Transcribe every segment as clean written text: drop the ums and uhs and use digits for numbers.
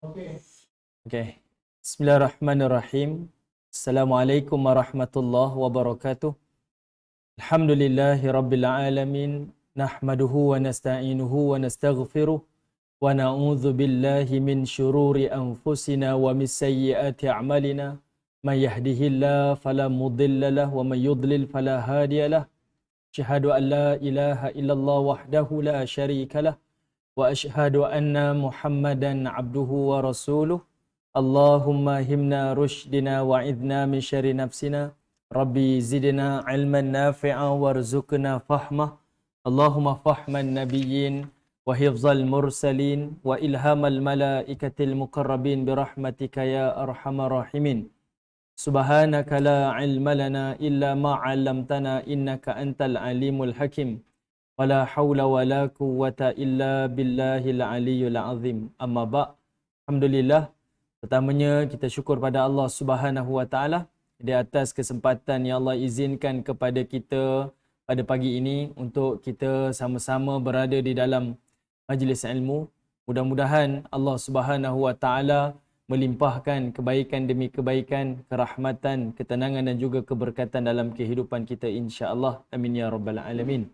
Okay. Bismillahirrahmanirrahim. Assalamualaikum warahmatullahi wabarakatuh. Alhamdulillahi rabbil alamin. Nahmaduhu wa nasta'inuhu wa nastaghfiruh. Wa na'udzu billahi min syururi anfusina wa min sayyiati a'malina. Man yahdihillahu fala mudilla lahu wa man yudlil fala hadiya lahu. Asyhadu an la ilaha illallah wahdahu la syarika lahu. Wa asyhadu anna Muhammadan abduhu wa rasuluh. Allahumma himna rushdina wa idna min syarri nafsina. Rabbi zidna ilman nafi'a warzuqna fahmah. Allahumma fahman nabiyyin wa hifzal mursalin wa ilhamal malaikatil muqarrabin birahmatika ya arhamar rahimin. Subhanaka la ilma lana illa ma 'allamtana innaka antal alimul hakim. Wala haula wala quwwata illa billahil aliyyil azim. Amma ba'. Alhamdulillah. Pertamanya kita syukur pada Allah Subhanahu wa taala di atas kesempatan yang Allah izinkan kepada kita pada pagi ini untuk kita sama-sama berada di dalam majlis ilmu. Mudah-mudahan Allah Subhanahu wa taala melimpahkan kebaikan demi kebaikan, kerahmatan, ketenangan dan juga keberkatan dalam kehidupan kita insya-Allah. Amin ya rabbal alamin.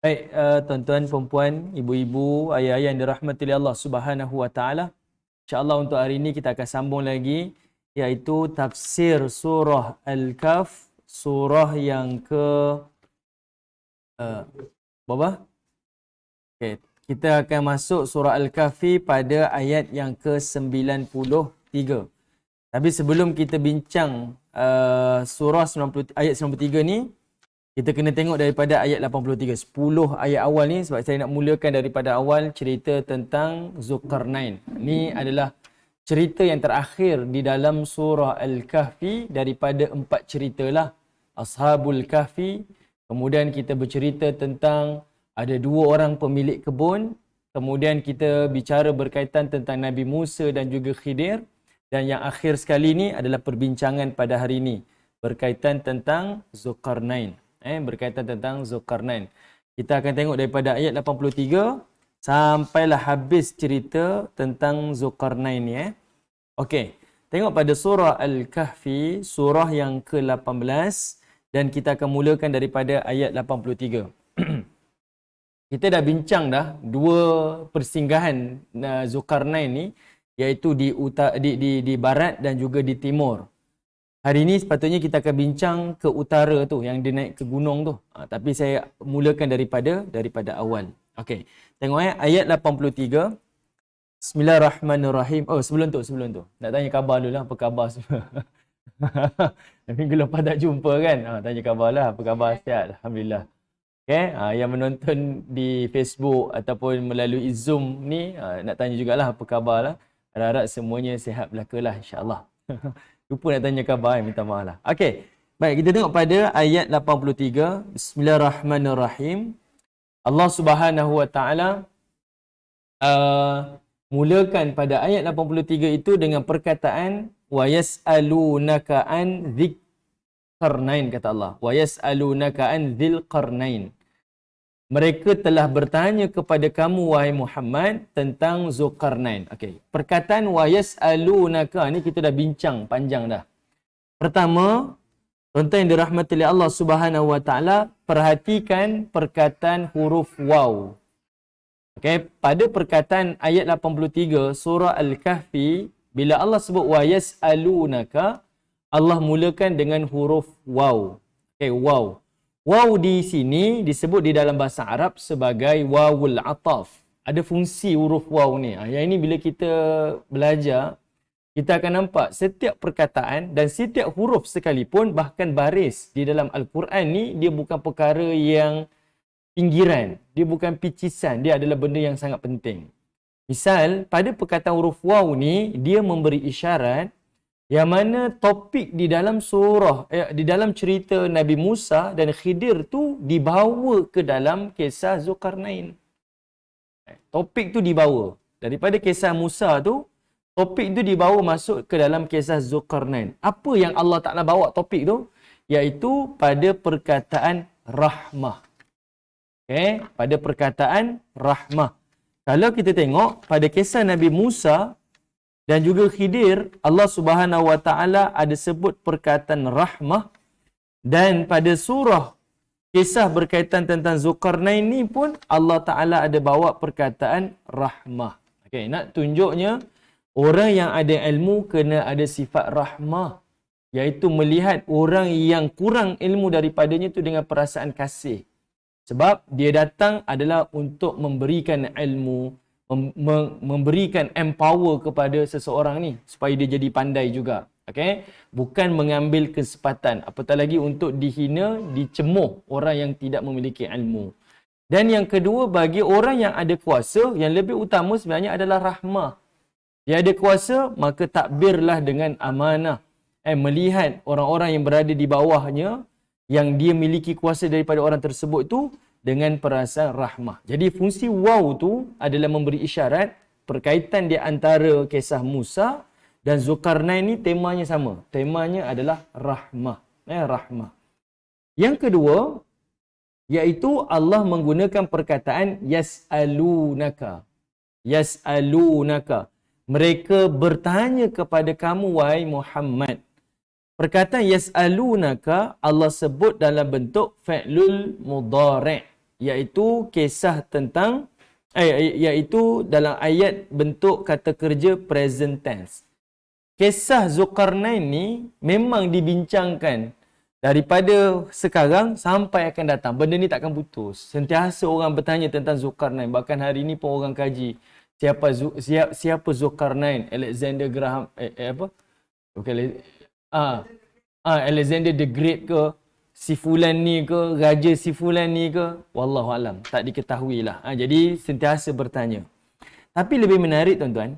Baik, tuan-tuan, puan-puan, ibu-ibu, ayah-ayah yang dirahmati oleh Allah Subhanahu wa taala. InsyaAllah untuk hari ini kita akan sambung lagi, iaitu tafsir surah Al-Kahf, surah yang ke berapa? Okay. Kita akan masuk surah Al-Kahfi pada ayat yang ke-93. Tapi sebelum kita bincang surah 90, ayat 93 ni, kita kena tengok daripada ayat 83. 10 ayat awal ni sebab saya nak mulakan daripada awal cerita tentang Zulkarnain. Ini adalah cerita yang terakhir di dalam surah Al-Kahfi daripada 4 ceritalah. Ashabul Kahfi. Kemudian kita bercerita tentang ada 2 orang pemilik kebun. Kemudian kita bicara berkaitan tentang Nabi Musa dan juga Khidir. Dan yang akhir sekali ni adalah perbincangan pada hari ini berkaitan tentang Zulkarnain. Berkaitan tentang Zulkarnain. Kita akan tengok daripada ayat 83 sampailah habis cerita tentang Zulkarnain ni. Okey. Tengok pada surah Al-Kahfi, surah yang ke-18 dan kita akan mulakan daripada ayat 83. Kita dah bincang dah 2 persinggahan Zulkarnain ni, iaitu di barat dan juga di timur. Hari ini sepatutnya kita akan bincang ke utara tu, yang dia naik ke gunung tu. Tapi saya mulakan daripada awal. Okey. Tengok ayat 83. Bismillahirrahmanirrahim. Oh, sebelum tu. Nak tanya khabar dulu lah, apa khabar semua. Minggu lepas tak jumpa kan? Tanya khabar lah, apa khabar, sihat? Alhamdulillah. Okay? Yang menonton di Facebook ataupun melalui Zoom ni, nak tanya jugalah apa khabar lah. Harap-harap semuanya sihat belaka lah, insyaAllah. Lupa nak tanya khabar, minta maaf lah. Okey. Baik, kita tengok pada ayat 83. Bismillahirrahmanirrahim. Allah Subhanahu wa taala mulakan pada ayat 83 itu dengan perkataan wa yas'alunaka an dzilqarnain, kata Allah. Wa yas'alunaka an dzilqarnain. Mereka telah bertanya kepada kamu wahai Muhammad tentang Zulkarnain. Okey. Perkataan wa yas'alunaka ni kita dah bincang panjang dah. Pertama, tuan-tuan yang dirahmati oleh Allah Subhanahu wa taala, perhatikan perkataan huruf waw. Okey, pada perkataan ayat 83 surah Al-Kahfi, bila Allah sebut wa yas'alunaka, Allah mulakan dengan huruf waw. Okey, waw. Waw di sini disebut di dalam bahasa Arab sebagai wawul ataf. Ada fungsi huruf waw ni. Yang ini bila kita belajar, kita akan nampak setiap perkataan dan setiap huruf sekalipun, bahkan baris di dalam Al-Quran ni, dia bukan perkara yang pinggiran. Dia bukan picisan. Dia adalah benda yang sangat penting. Misal, pada perkataan huruf waw ni, dia memberi isyarat yang mana topik di dalam surah, di dalam cerita Nabi Musa dan Khidir tu dibawa ke dalam kisah Zulkarnain. Topik tu dibawa. Daripada kisah Musa tu, topik tu dibawa masuk ke dalam kisah Zulkarnain. Apa yang Allah Ta'ala bawa topik tu? Iaitu pada perkataan rahmah. Okay? Pada perkataan rahmah. Kalau kita tengok pada kisah Nabi Musa, dan juga Khidir, Allah Subhanahu wa taala ada sebut perkataan rahmah, dan pada surah kisah berkaitan tentang Zulkarnain ni pun Allah Taala ada bawa perkataan rahmah. Okey, nak tunjuknya orang yang ada ilmu kena ada sifat rahmah, iaitu melihat orang yang kurang ilmu daripadanya tu dengan perasaan kasih. Sebab dia datang adalah untuk memberikan ilmu, memberikan empower kepada seseorang ni supaya dia jadi pandai juga. Okey, bukan mengambil kesempatan, apatah lagi untuk dihina, dicemuh orang yang tidak memiliki ilmu. Dan yang kedua, bagi orang yang ada kuasa, yang lebih utama sebenarnya adalah rahmah. Dia ada kuasa, maka takbirlah dengan amanah. Melihat orang-orang yang berada di bawahnya, yang dia miliki kuasa daripada orang tersebut tu dengan perasaan rahmah. Jadi fungsi waw tu adalah memberi isyarat perkaitan di antara kisah Musa dan Zulkarnain ni temanya sama. Temanya adalah rahmah. Rahmah. Yang kedua, iaitu Allah menggunakan perkataan yas'alunaka. Yas'alunaka. Mereka bertanya kepada kamu, wahai Muhammad. Perkataan yas'alunaka Allah sebut dalam bentuk fi'lul mudhari', iaitu kisah tentang iaitu dalam ayat bentuk kata kerja present tense. Kisah Zulkarnain ni memang dibincangkan daripada sekarang sampai akan datang. Benda ni takkan putus. Sentiasa orang bertanya tentang Zulkarnain. Bahkan hari ni pun orang kaji siapa Zulkarnain, Alexander Graham apa? Bukan Alexander the Great ke, si fulan ni ke, raja si fulan ni ke, wallahu alam, tak diketahui lah. Jadi sentiasa bertanya. Tapi lebih menarik tuan-tuan,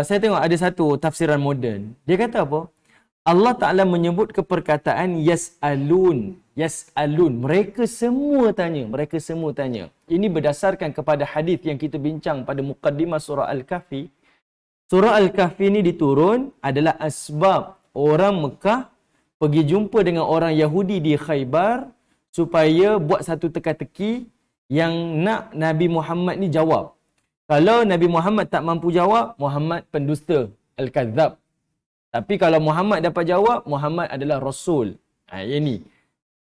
saya tengok ada satu tafsiran moden. Dia kata apa? Allah Ta'ala menyebut keperkataan yas'alun. Yas'alun. Mereka semua tanya. Mereka semua tanya. Ini berdasarkan kepada hadis yang kita bincang pada muqaddimah surah Al-Kahfi. Surah Al-Kahfi ni diturun adalah asbab orang Mekah pergi jumpa dengan orang Yahudi di Khaybar supaya buat satu teka-teki yang nak Nabi Muhammad ni jawab. Kalau Nabi Muhammad tak mampu jawab, Muhammad pendusta, Al-Kadzab. Tapi kalau Muhammad dapat jawab, Muhammad adalah Rasul. Ini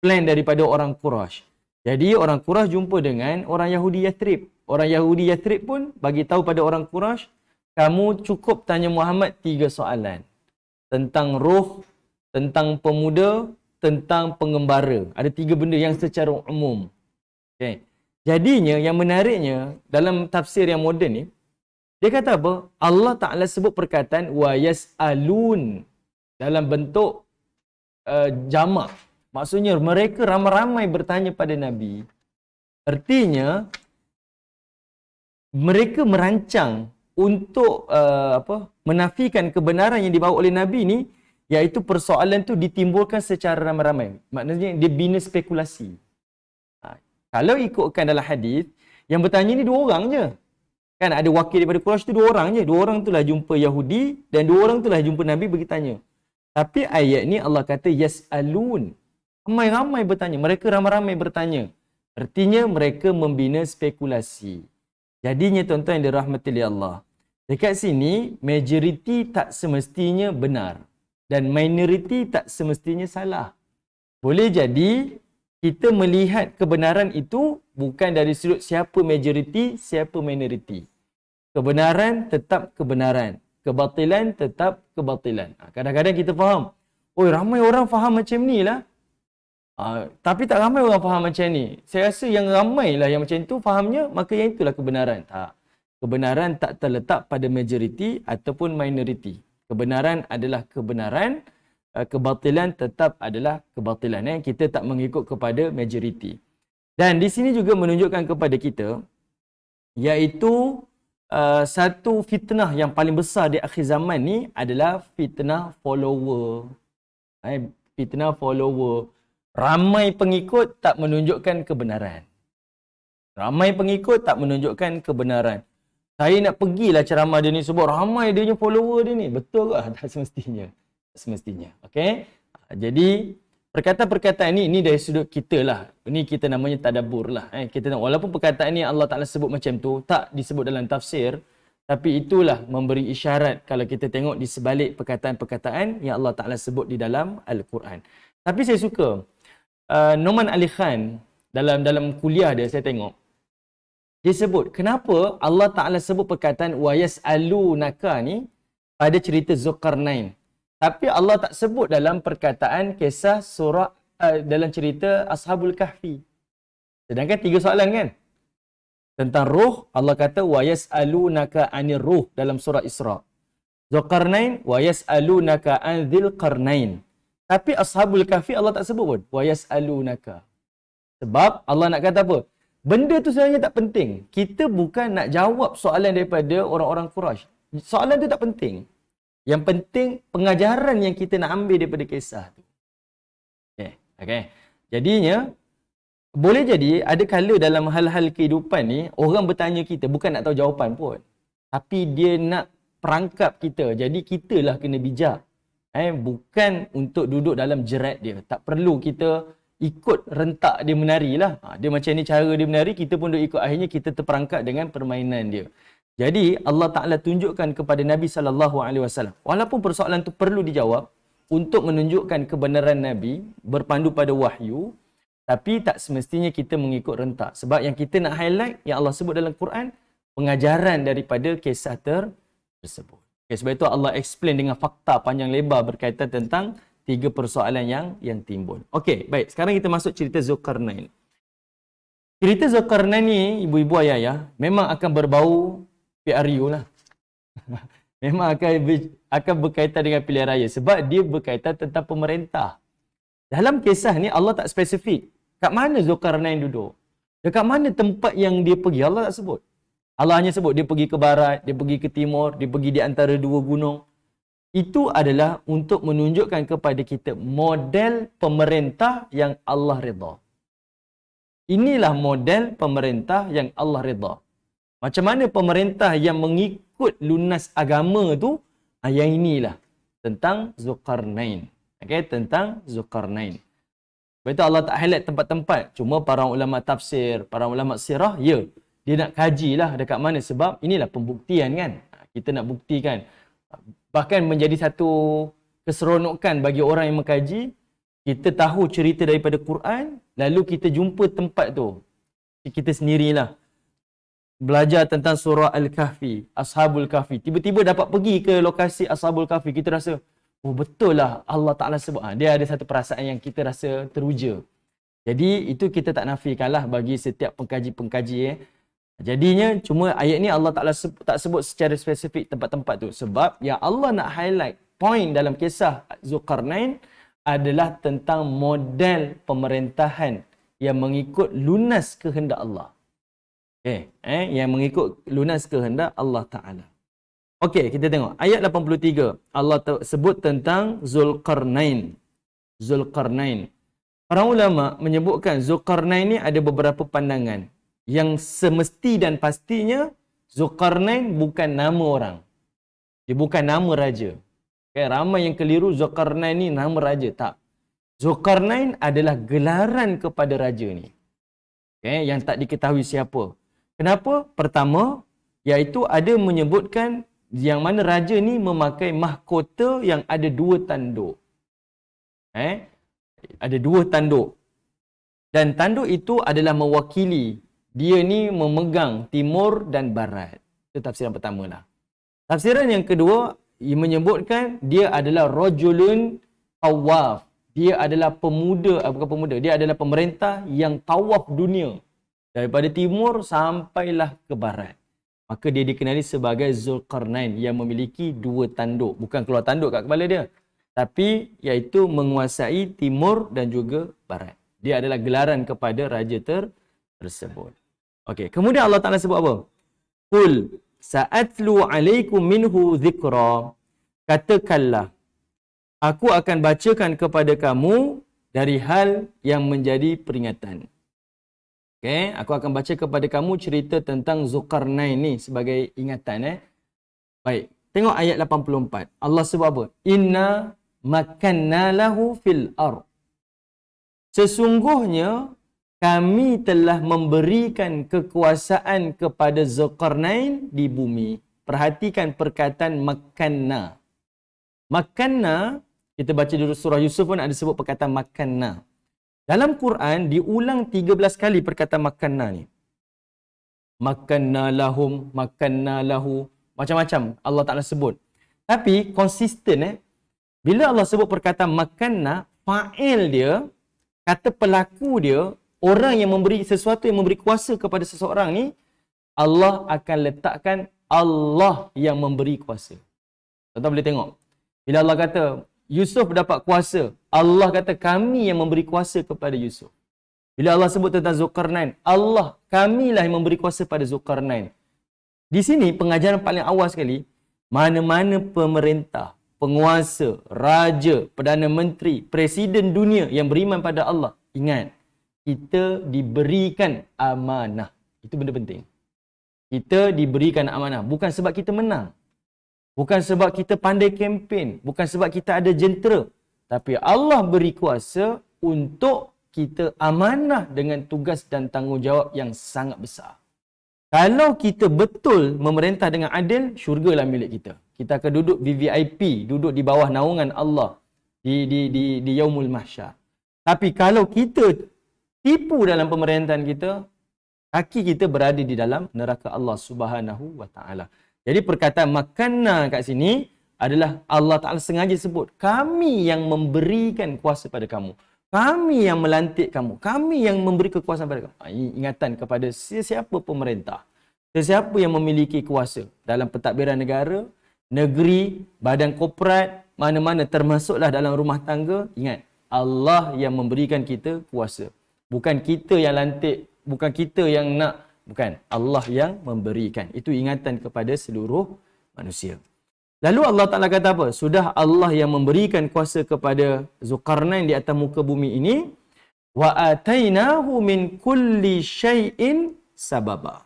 plan daripada orang Quraisy. Jadi orang Quraisy jumpa dengan orang Yahudi Yathrib. Orang Yahudi Yathrib pun bagi tahu pada orang Quraisy, kamu cukup tanya Muhammad 3 soalan. Tentang roh, tentang pemuda, tentang pengembara. Ada 3 benda yang secara umum. Okay. Jadinya yang menariknya dalam tafsir yang moden ni, dia kata apa? Allah Ta'ala sebut perkataan wa yas'alun dalam bentuk jamak. Maksudnya mereka ramai-ramai bertanya pada Nabi. Artinya mereka merancang untuk menafikan kebenaran yang dibawa oleh Nabi ni, iaitu persoalan tu ditimbulkan secara ramai-ramai. Maknanya dia bina spekulasi. Kalau ikutkan dalam hadis, yang bertanya ni 2 orang je. Kan ada wakil daripada Quraisy tu 2 orang je. 2 orang tu lah jumpa Yahudi dan 2 orang tu lah jumpa Nabi bagi tanya. Tapi ayat ni Allah kata yas'alun. Ramai-ramai bertanya. Mereka ramai-ramai bertanya. Artinya mereka membina spekulasi. Jadinya tuan-tuan yang dirahmati oleh Allah, dekat sini majoriti tak semestinya benar dan minoriti tak semestinya salah. Boleh jadi kita melihat kebenaran itu bukan dari sudut siapa majoriti, siapa minoriti. Kebenaran tetap kebenaran. Kebatilan tetap kebatilan. Kadang-kadang kita faham, ramai orang faham macam ni lah. Tapi tak ramai orang faham macam ni. Saya rasa yang ramai lah yang macam tu fahamnya, maka yang itulah kebenaran. Tak. Kebenaran tak terletak pada majoriti ataupun minoriti. Kebenaran adalah kebenaran. Kebatilan tetap adalah kebatilan. Kita tak mengikut kepada majoriti. Dan di sini juga menunjukkan kepada kita, iaitu satu fitnah yang paling besar di akhir zaman ni adalah fitnah follower. Fitnah follower. Ramai pengikut tak menunjukkan kebenaran. Ramai pengikut tak menunjukkan kebenaran. Saya nak pergilah ceramah dia ni sebab ramai dia punya follower dia ni. Betul ke? Tak semestinya. Semestinya. Okey. Jadi perkataan-perkataan ini dari sudut kita lah. Ini kita namanya tadabbur lah. Kita walaupun perkataan ni Allah Ta'ala sebut macam tu, tak disebut dalam tafsir, Tapi itulah memberi isyarat kalau kita tengok di sebalik perkataan-perkataan yang Allah Ta'ala sebut di dalam Al-Quran. Tapi saya suka Noman Ali Khan dalam kuliah dia, saya tengok dia sebut kenapa Allah Ta'ala sebut perkataan wa yas'alunaka ni pada cerita Zulkarnain, tapi Allah tak sebut dalam perkataan kisah surah dalam cerita Ashabul Kahfi. Sedangkan 3 soalan kan tentang ruh. Allah kata wa yas'alunaka 'anir ruh dalam surah Isra. Zulkarnain wa yas'alunaka 'an dzil qarnain. Tapi Ashabul Kahfi Allah tak sebut pun wa yas'alunaka. Sebab Allah nak kata apa? Benda tu sebenarnya tak penting. Kita bukan nak jawab soalan daripada orang-orang Quraisy. Soalan tu tak penting. Yang penting pengajaran yang kita nak ambil daripada kisah tu. Okey. Jadinya boleh jadi ada kala dalam hal-hal kehidupan ni orang bertanya kita bukan nak tahu jawapan pun, tapi dia nak perangkap kita. Jadi kitalah kena bijak. Bukan untuk duduk dalam jerat dia. Tak perlu kita ikut rentak dia menari lah. Dia macam ni cara dia menari, kita pun duk ikut. Akhirnya kita terperangkap dengan permainan dia. Jadi Allah Ta'ala tunjukkan kepada Nabi SAW, walaupun persoalan tu perlu dijawab untuk menunjukkan kebenaran Nabi berpandu pada wahyu, tapi tak semestinya kita mengikut rentak. Sebab yang kita nak highlight, yang Allah sebut dalam Quran, pengajaran daripada kisah tersebut. Okay, sebab itu Allah explain dengan fakta panjang lebar berkaitan tentang 3 persoalan yang timbul. Okey, baik. Sekarang kita masuk cerita Zulkarnain. Cerita Zulkarnain ni, ibu-ibu ayah-ayah, memang akan berbau PRU lah. Memang akan berkaitan dengan pilihan raya. Sebab dia berkaitan tentang pemerintah. Dalam kisah ni Allah tak spesifik kat mana Zulkarnain duduk. Dekat mana tempat yang dia pergi, Allah tak sebut. Allah hanya sebut dia pergi ke barat, dia pergi ke timur, dia pergi di antara 2 gunung. Itu adalah untuk menunjukkan kepada kita model pemerintah yang Allah redha. Inilah model pemerintah yang Allah redha. Macam mana pemerintah yang mengikut lunas agama tu, yang inilah tentang Zulkarnain. Okay, tentang Zulkarnain. Sebab itu Allah tak highlight tempat-tempat. Cuma para ulama tafsir, para ulama sirah, dia nak kajilah dekat mana. Sebab inilah pembuktian kan. Kita nak buktikan. Bahkan menjadi satu keseronokan bagi orang yang mengkaji. Kita tahu cerita daripada Quran, lalu kita jumpa tempat tu. Kita sendirilah belajar tentang surah Al-Kahfi, Ashabul Kahfi. Tiba-tiba dapat pergi ke lokasi Ashabul Kahfi. Kita rasa, oh betul lah Allah Ta'ala sebut. Dia ada satu perasaan yang kita rasa teruja. Jadi itu kita tak nafikanlah bagi setiap pengkaji-pengkaji. Jadinya cuma ayat ni Allah Ta'ala tak sebut secara spesifik tempat-tempat tu. Sebab yang Allah nak highlight point dalam kisah Zulkarnain adalah tentang model pemerintahan yang mengikut lunas kehendak Allah. Yang mengikut lunas kehendak Allah Ta'ala. Okey, kita tengok. Ayat 83. Allah sebut tentang Zulkarnain. Zulkarnain. Para ulama menyebutkan Zulkarnain ni ada beberapa pandangan. Yang semesti dan pastinya, Zulkarnain bukan nama orang. Dia bukan nama raja. Ramai yang keliru Zulkarnain ni nama raja. Tak. Zulkarnain adalah gelaran kepada raja ni. Yang tak diketahui siapa. Kenapa? Pertama, iaitu ada menyebutkan yang mana raja ni memakai mahkota yang ada 2 tanduk. Ada 2 tanduk. Dan tanduk itu adalah mewakili dia ni memegang timur dan barat. Itu tafsiran pertama lah. Tafsiran yang kedua, ia menyebutkan dia adalah rajulun tawaf. Dia adalah bukan pemuda, dia adalah pemerintah yang tawaf dunia. Daripada timur sampailah ke barat. Maka dia dikenali sebagai Zulkarnain yang memiliki 2 tanduk. Bukan keluar tanduk kat kepala dia. Tapi iaitu menguasai timur dan juga barat. Dia adalah gelaran kepada raja tersebut. Okey, kemudian Allah Ta'ala sebut apa? Qul sa'atlu alaikum minhu dhikra. Katakanlah, aku akan bacakan kepada kamu dari hal yang menjadi peringatan. Okay, aku akan baca kepada kamu cerita tentang Zulkarnain ni sebagai ingatan. Baik, tengok ayat 84. Allah sebut apa? Inna makanna lahu fil ard. Sesungguhnya kami telah memberikan kekuasaan kepada Zulkarnain di bumi. perhatikan perkataan makanna. Makanna, kita baca dulu surah Yusuf pun ada sebut perkataan makanna. Dalam Quran diulang 13 kali perkataan makanna ni. Makanna lahum, makanna lahu, macam-macam Allah Ta'ala sebut. Tapi konsisten bila Allah sebut perkataan makanna, fa'il dia, kata pelaku dia, orang yang memberi sesuatu, yang memberi kuasa kepada seseorang ni, Allah akan letakkan Allah yang memberi kuasa. Tuan-tuan boleh tengok. Bila Allah kata Yusuf dapat kuasa, Allah kata kami yang memberi kuasa kepada Yusuf. Bila Allah sebut tentang Zulkarnain, Allah, kamilah yang memberi kuasa pada Zulkarnain. Di sini pengajaran paling awal sekali, mana-mana pemerintah, penguasa, raja, Perdana Menteri, Presiden dunia yang beriman pada Allah, ingat, kita diberikan amanah. Itu benda penting. Kita diberikan amanah. Bukan sebab kita menang. Bukan sebab kita pandai kempen. Bukan sebab kita ada jentera. Tapi Allah beri kuasa untuk kita amanah dengan tugas dan tanggungjawab yang sangat besar. Kalau kita betul memerintah dengan adil, syurgalah milik kita. Kita akan duduk VVIP, duduk di bawah naungan Allah di Yaumul Mahsyar. Tapi kalau kita tipu dalam pemerintahan kita, kaki kita berada di dalam neraka Allah Subhanahu wa taala. Jadi perkataan makanna kat sini adalah Allah Ta'ala sengaja sebut, kami yang memberikan kuasa pada kamu. Kami yang melantik kamu. Kami yang memberi kekuasaan pada kamu. Ingatan kepada sesiapa pemerintah. Sesiapa yang memiliki kuasa dalam pentadbiran negara, negeri, badan korporat, mana-mana termasuklah dalam rumah tangga. Ingat, Allah yang memberikan kita kuasa. Bukan kita yang lantik, bukan kita yang nak. Bukan, Allah yang memberikan. Itu ingatan kepada seluruh manusia. Lalu Allah Ta'ala kata apa? Sudah Allah yang memberikan kuasa kepada Zulkarnain di atas muka bumi ini. Wa atainahu min kulli syai'in sababa.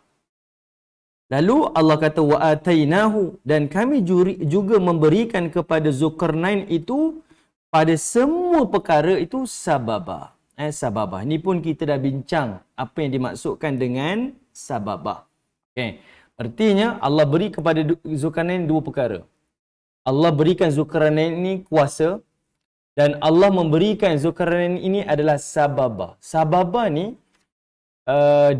Lalu Allah kata wa atainahu, dan kami juga memberikan kepada Zulkarnain itu pada semua perkara itu sababa. Sababah. Ini pun kita dah bincang apa yang dimaksudkan dengan sababah. Okay. Artinya Allah beri kepada Zulkarnain dua perkara. Allah berikan Zulkarnain ini kuasa dan Allah memberikan Zulkarnain ini adalah sababah. Sababah ni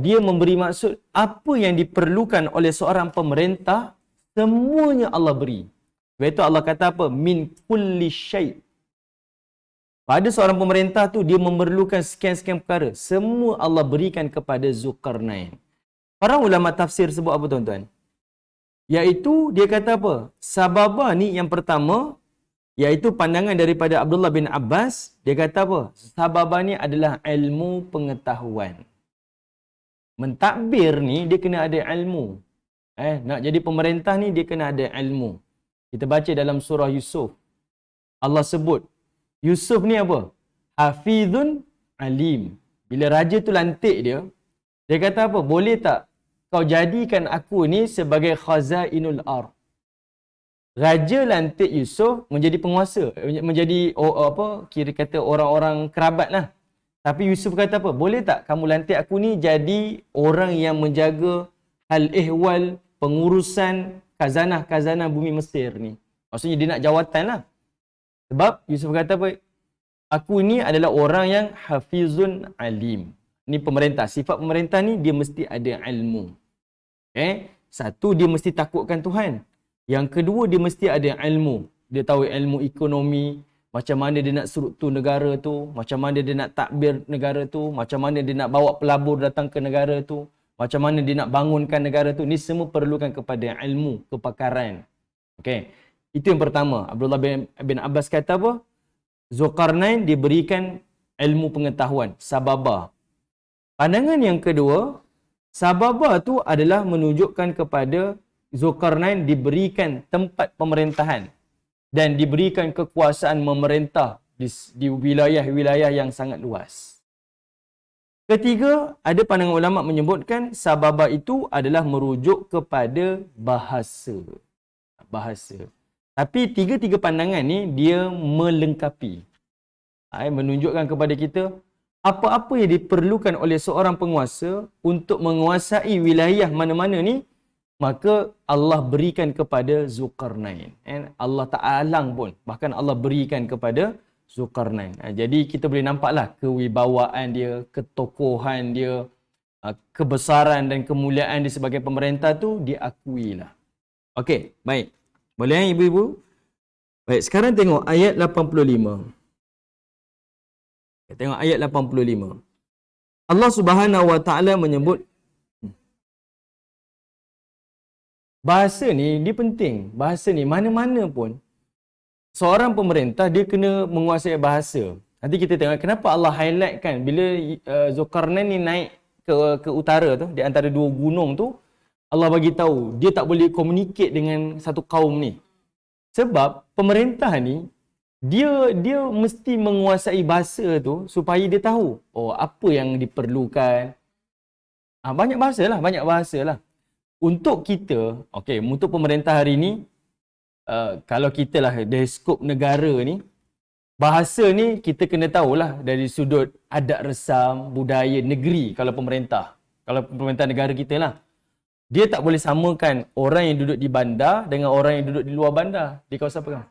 dia memberi maksud apa yang diperlukan oleh seorang pemerintah, semuanya Allah beri. Sebab itu Allah kata apa? Min kulli syai'. Pada seorang pemerintah tu dia memerlukan sekian-sekian perkara. Semua Allah berikan kepada Zulkarnain. Para ulama tafsir sebut apa tuan-tuan? Iaitu dia kata apa? Sababah ni yang pertama, iaitu pandangan daripada Abdullah bin Abbas. Dia kata apa? Sababah ni adalah ilmu pengetahuan. Mentadbir ni dia kena ada ilmu. Nak jadi pemerintah ni dia kena ada ilmu. Kita baca dalam surah Yusuf. Allah sebut Yusuf ni apa? Hafizun alim. Bila raja tu lantik dia, dia kata apa? Boleh tak kau jadikan aku ni sebagai khazainul ard. Raja lantik Yusuf menjadi penguasa, menjadi kira kata orang-orang kerabat lah. Tapi Yusuf kata apa? Boleh tak kamu lantik aku ni jadi orang yang menjaga hal ehwal, pengurusan khazanah-khazanah bumi Mesir ni. Maksudnya dia nak jawatan lah. Sebab Yusuf kata apa? Aku ni adalah orang yang hafizun alim. Ni pemerintah. Sifat pemerintah ni dia mesti ada ilmu. Satu, dia mesti takutkan Tuhan. Yang kedua, dia mesti ada ilmu. Dia tahu ilmu ekonomi, macam mana dia nak struktur negara tu, macam mana dia nak takbir negara tu, macam mana dia nak bawa pelabur datang ke negara tu, macam mana dia nak bangunkan negara tu. Ni semua perlukan kepada ilmu, kepakaran. Itu yang pertama. Abdullah bin Abbas kata apa? Zulkarnain diberikan ilmu pengetahuan, sababah. Pandangan yang kedua, sababah tu adalah menunjukkan kepada Zulkarnain diberikan tempat pemerintahan dan diberikan kekuasaan memerintah di wilayah-wilayah yang sangat luas. Ketiga, ada pandangan ulama menyebutkan sababah itu adalah merujuk kepada bahasa. Tapi tiga-tiga pandangan ni dia melengkapi. Menunjukkan kepada kita apa-apa yang diperlukan oleh seorang penguasa untuk menguasai wilayah mana-mana ni, maka Allah berikan kepada Zulkarnain. Allah tak alang pun, bahkan Allah berikan kepada Zulkarnain. Jadi kita boleh nampaklah kewibawaan dia, ketokohan dia, kebesaran dan kemuliaan dia sebagai pemerintah tu diakuilah. Okey, baik. Boleh ibu-ibu? Baik, sekarang tengok ayat 85. Tengok ayat 85. Allah Subhanahu Wa Taala menyebut bahasa ni dia penting. Bahasa ni mana-mana pun seorang pemerintah dia kena menguasai bahasa. Nanti kita tengok kenapa Allah highlight kan bila Zulkarnain ni naik ke utara tu, di antara dua gunung tu, Allah bagi tahu dia tak boleh communicate dengan satu kaum ni. Sebab pemerintah ni dia mesti menguasai bahasa tu supaya dia tahu apa yang diperlukan. Banyak bahasa lah. Untuk kita, untuk pemerintah hari ni, kalau kita lah dari skop negara ni, bahasa ni kita kena tahulah dari sudut adat resam, budaya negeri kalau pemerintah. Kalau pemerintah negara kita lah. Dia tak boleh samakan orang yang duduk di bandar dengan orang yang duduk di luar bandar. Di kawasan apa?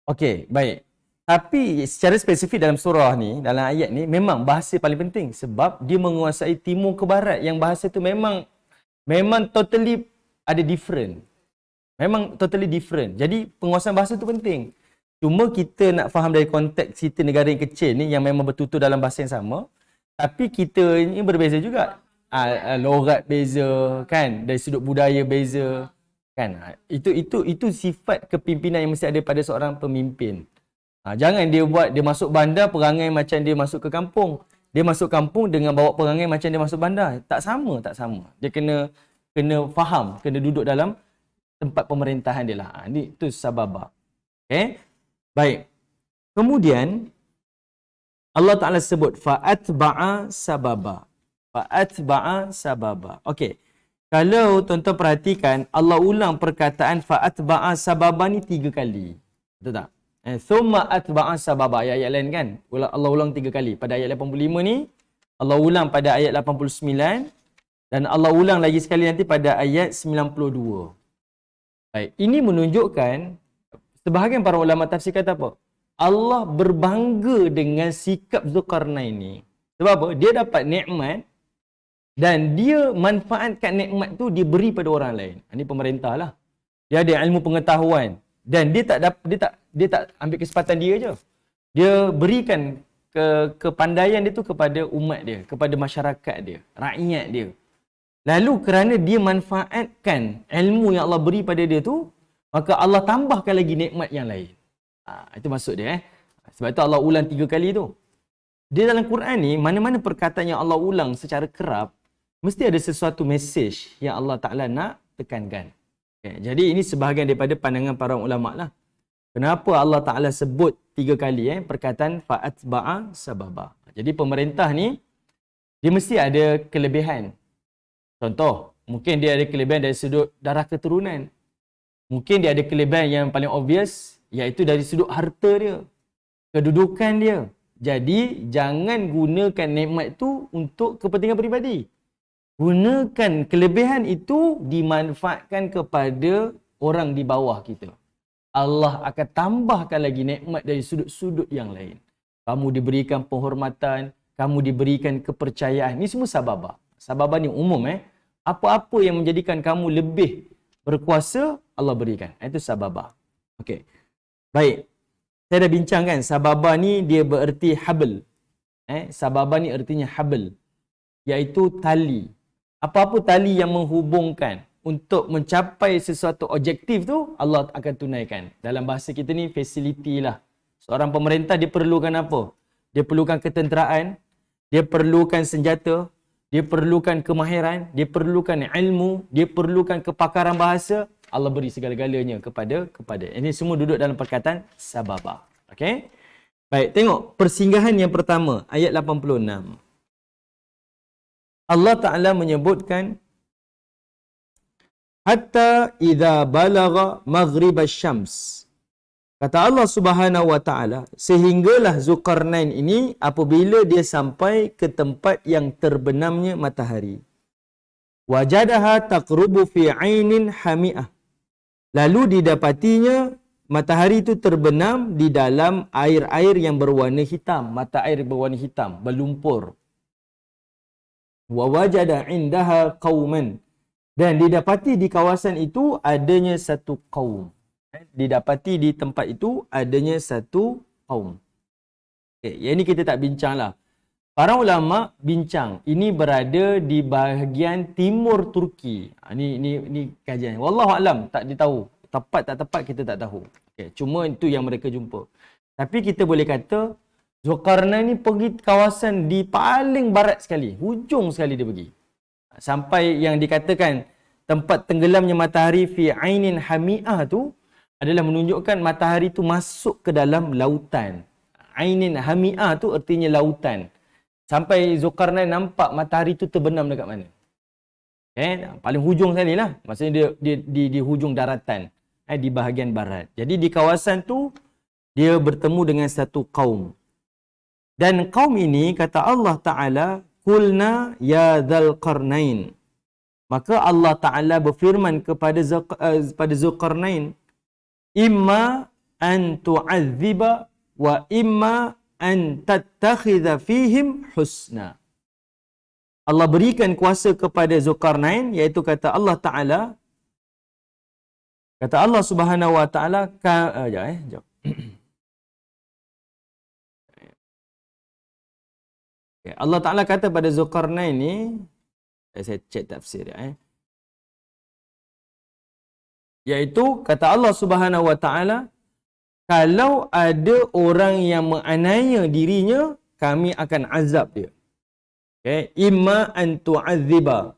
Okey, baik. Tapi secara spesifik dalam surah ni, dalam ayat ni, memang bahasa paling penting. Sebab dia menguasai timur ke barat. Yang bahasa tu memang totally ada different. Memang totally different. Jadi penguasaan bahasa tu penting. Cuma kita nak faham dari konteks kita negara yang kecil ni yang memang bertutur dalam bahasa yang sama. Tapi kita ni berbeza juga. Logat beza kan, dari sudut budaya beza kan. Itu sifat kepimpinan yang mesti ada pada seorang pemimpin. Jangan dia masuk bandar perangai macam dia masuk ke kampung. Dia masuk kampung dengan bawa perangai macam dia masuk bandar. Tak sama. Dia kena faham, kena duduk dalam tempat pemerintahan dia lah. Itu sababa. Okay? Baik. Kemudian Allah Ta'ala sebut fa'atba'a sababa. Fa'atba'a sababa. Okey. Kalau tuan-tuan perhatikan, Allah ulang perkataan fa'atba'a sababa ni 3 kali. Betul tak? Thumma atba'a sababa. Ayat-ayat lain kan? Allah ulang 3 kali. Pada ayat 85 ni, Allah ulang pada ayat 89 dan Allah ulang lagi sekali nanti pada ayat 92. Baik. Ini menunjukkan sebahagian para ulama tafsir kata apa? Allah berbangga dengan sikap Zulkarnain ni. Sebab apa? Dia dapat nikmat dan dia manfaatkan nikmat tu dia beri pada orang lain. Ini pemerintah lah. Dia ada ilmu pengetahuan dan dia tak ambil kesempatan dia je. Dia berikan kepandaian dia tu kepada umat dia, kepada masyarakat dia, rakyat dia. Lalu kerana dia manfaatkan ilmu yang Allah beri pada dia tu, maka Allah tambahkan lagi nikmat yang lain. Itu maksud dia. Sebab itu Allah ulang 3 kali tu. Di dalam Quran ni, mana-mana perkataan yang Allah ulang secara kerap, mesti ada sesuatu mesej yang Allah Ta'ala nak tekankan. Jadi ini sebahagian daripada pandangan para ulama lah. Kenapa Allah Ta'ala sebut 3 kali perkataan fa'atba'a sababa. Jadi pemerintah ni, dia mesti ada kelebihan. Contoh, mungkin dia ada kelebihan dari sudut darah keturunan. Mungkin dia ada kelebihan yang paling obvious, iaitu dari sudut harta dia, kedudukan dia. Jadi, jangan gunakan nikmat itu untuk kepentingan peribadi. Gunakan kelebihan itu dimanfaatkan kepada orang di bawah kita. Allah akan tambahkan lagi nikmat dari sudut-sudut yang lain. Kamu diberikan penghormatan, kamu diberikan kepercayaan. Ini semua sababah. Sababah ni umum. Apa-apa yang menjadikan kamu lebih berkuasa, Allah berikan. Itu sababah. Okey. Baik. Saya dah bincang kan, sababah ni dia bererti habl. Sababah ni artinya habl. Iaitu tali. Apa-apa tali yang menghubungkan untuk mencapai sesuatu objektif tu, Allah akan tunaikan. Dalam bahasa kita ni, facility lah. Seorang pemerintah dia perlukan apa? Dia perlukan ketenteraan, dia perlukan senjata, dia perlukan kemahiran, dia perlukan ilmu, dia perlukan kepakaran bahasa. Allah beri segala-galanya kepada. Ini semua duduk dalam perkataan sababah. Okey? Baik, tengok persinggahan yang pertama, ayat 86. Allah Ta'ala menyebutkan hatta idza balagha maghrib asy-syams Kata Allah Subhanahu wa taala, sehinggalah Zulkarnain ini apabila dia sampai ke tempat yang terbenamnya matahari. Wajadaha taqrubu fi 'ainin hami'ah. Lalu didapatinya matahari itu terbenam di dalam air-air yang berwarna hitam, mata air berwarna hitam, berlumpur. Wa wajada 'indaha qauman. Dan didapati di kawasan itu adanya satu kaum. Didapati di tempat itu adanya satu kaum. Yang ini kita tak bincang lah. Para ulama bincang, ini berada di bahagian timur Turki. Ini kajian. Wallahualam, tak ditahu. Tepat tak tepat kita tak tahu. Cuma itu yang mereka jumpa. Tapi kita boleh kata, Zulkarnain ni pergi kawasan di paling barat sekali. Hujung sekali dia pergi. Sampai yang dikatakan tempat tenggelamnya matahari fi ainin hami'ah tu adalah menunjukkan matahari tu masuk ke dalam lautan. Ainin hami'ah tu artinya lautan. Sampai Zulkarnain nampak matahari tu terbenam dekat mana. Paling hujung sekali lah. Maksudnya dia di hujung daratan. Di bahagian barat. Jadi di kawasan tu dia bertemu dengan satu kaum. Dan kaum ini kata Allah Ta'ala, Kulna ya Dzulqarnain. Maka Allah Ta'ala berfirman kepada Zulkarnain, Imma an tu'adziba wa imma an tattakhidha fihim husna. Allah berikan kuasa kepada Zulkarnain, iaitu kata Allah Ta'ala, kata Allah Subhanahu wa Ta'ala, sekejap. Allah Ta'ala kata pada Zulkarnain ni, saya cek tafsir ya. Iaitu kata Allah Subhanahu wa Ta'ala, kalau ada orang yang menganiaya dirinya, kami akan azab dia. Imma an tu'adziba.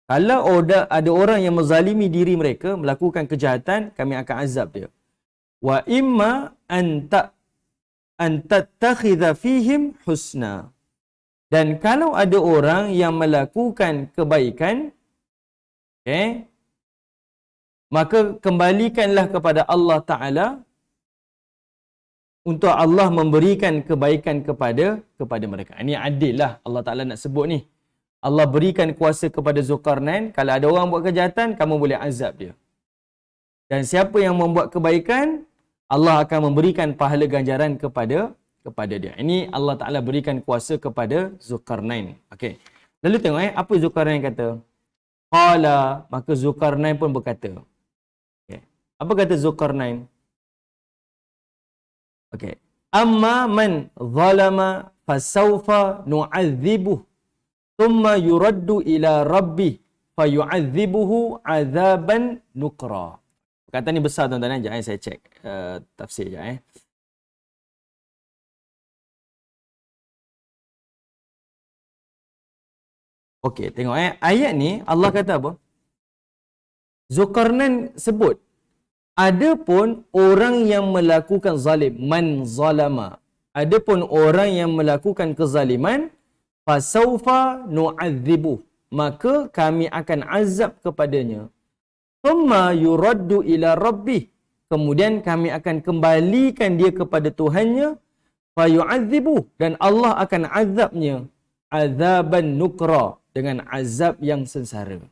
Kalau ada orang yang menzalimi diri mereka, melakukan kejahatan, kami akan azab dia. Wa imma an tattakhidha fihim husna. Dan kalau ada orang yang melakukan kebaikan, maka kembalikanlah kepada Allah Ta'ala untuk Allah memberikan kebaikan kepada mereka. Ini adil lah Allah Ta'ala nak sebut ni. Allah berikan kuasa kepada Zulkarnain. Kalau ada orang buat kejahatan, kamu boleh azab dia. Dan siapa yang membuat kebaikan, Allah akan memberikan pahala ganjaran kepada dia. Ini Allah Ta'ala berikan kuasa kepada Zulkarnain. Okey. Lalu tengok apa Zulkarnain kata. Qala, maka Zulkarnain pun berkata. Apa kata Zulkarnain? Okey. Amma man zalama fasawfa nu'adzibuh thumma yuraddu ila rabbih fayu'adzibuhu 'adzaban nukra. Perkataan ni besar tuan-tuan. Sekejap saya cek tafsir sekejap Okey, tengok ayat ni Allah kata apa? Zulkarnain sebut, adapun orang yang melakukan zalim, man zalama. Adapun orang yang melakukan kezaliman, fasaufa nu'adzibuh. Maka kami akan azab kepadanya. Thumma yuraddu ila rabbih. Kemudian kami akan kembalikan dia kepada Tuhannya. Fayu'adzibuh. Dan Allah akan azabnya. Azaban nukra. Dengan azab yang sengsara.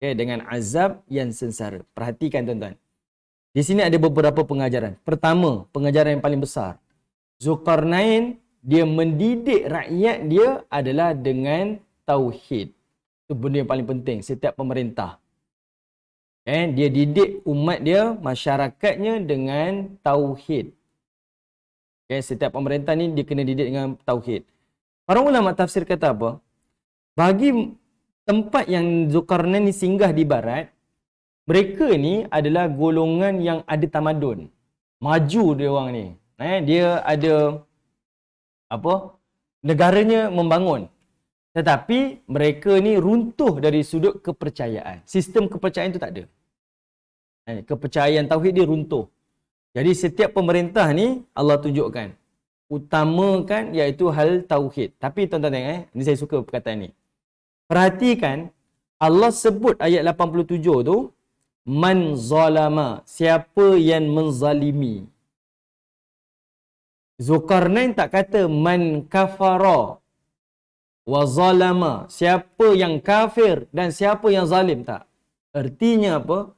Dengan azab yang sengsara. Perhatikan tuan-tuan. Di sini ada beberapa pengajaran. Pertama, pengajaran yang paling besar. Zulkarnain, dia mendidik rakyat dia adalah dengan tauhid. Itu benda yang paling penting setiap pemerintah. Dia didik umat dia, masyarakatnya dengan tauhid. Setiap pemerintah ni dia kena didik dengan tauhid. Para ulama tafsir kata apa? Bagi tempat yang Zulkarnain ni singgah di barat, mereka ni adalah golongan yang ada tamadun. Maju dia orang ni. Dia ada negaranya membangun. Tetapi mereka ni runtuh dari sudut kepercayaan. Sistem kepercayaan tu tak ada. Kepercayaan tauhid dia runtuh. Jadi setiap pemerintah ni Allah tunjukkan, utamakan iaitu hal tauhid. Tapi tuan-tuan tengok ni saya suka perkataan ni. Perhatikan Allah sebut ayat 87 tu, man zalama, siapa yang menzalimi. Zulkarnain tak kata man kafara wa zalama, siapa yang kafir dan siapa yang zalim, tak. Artinya apa?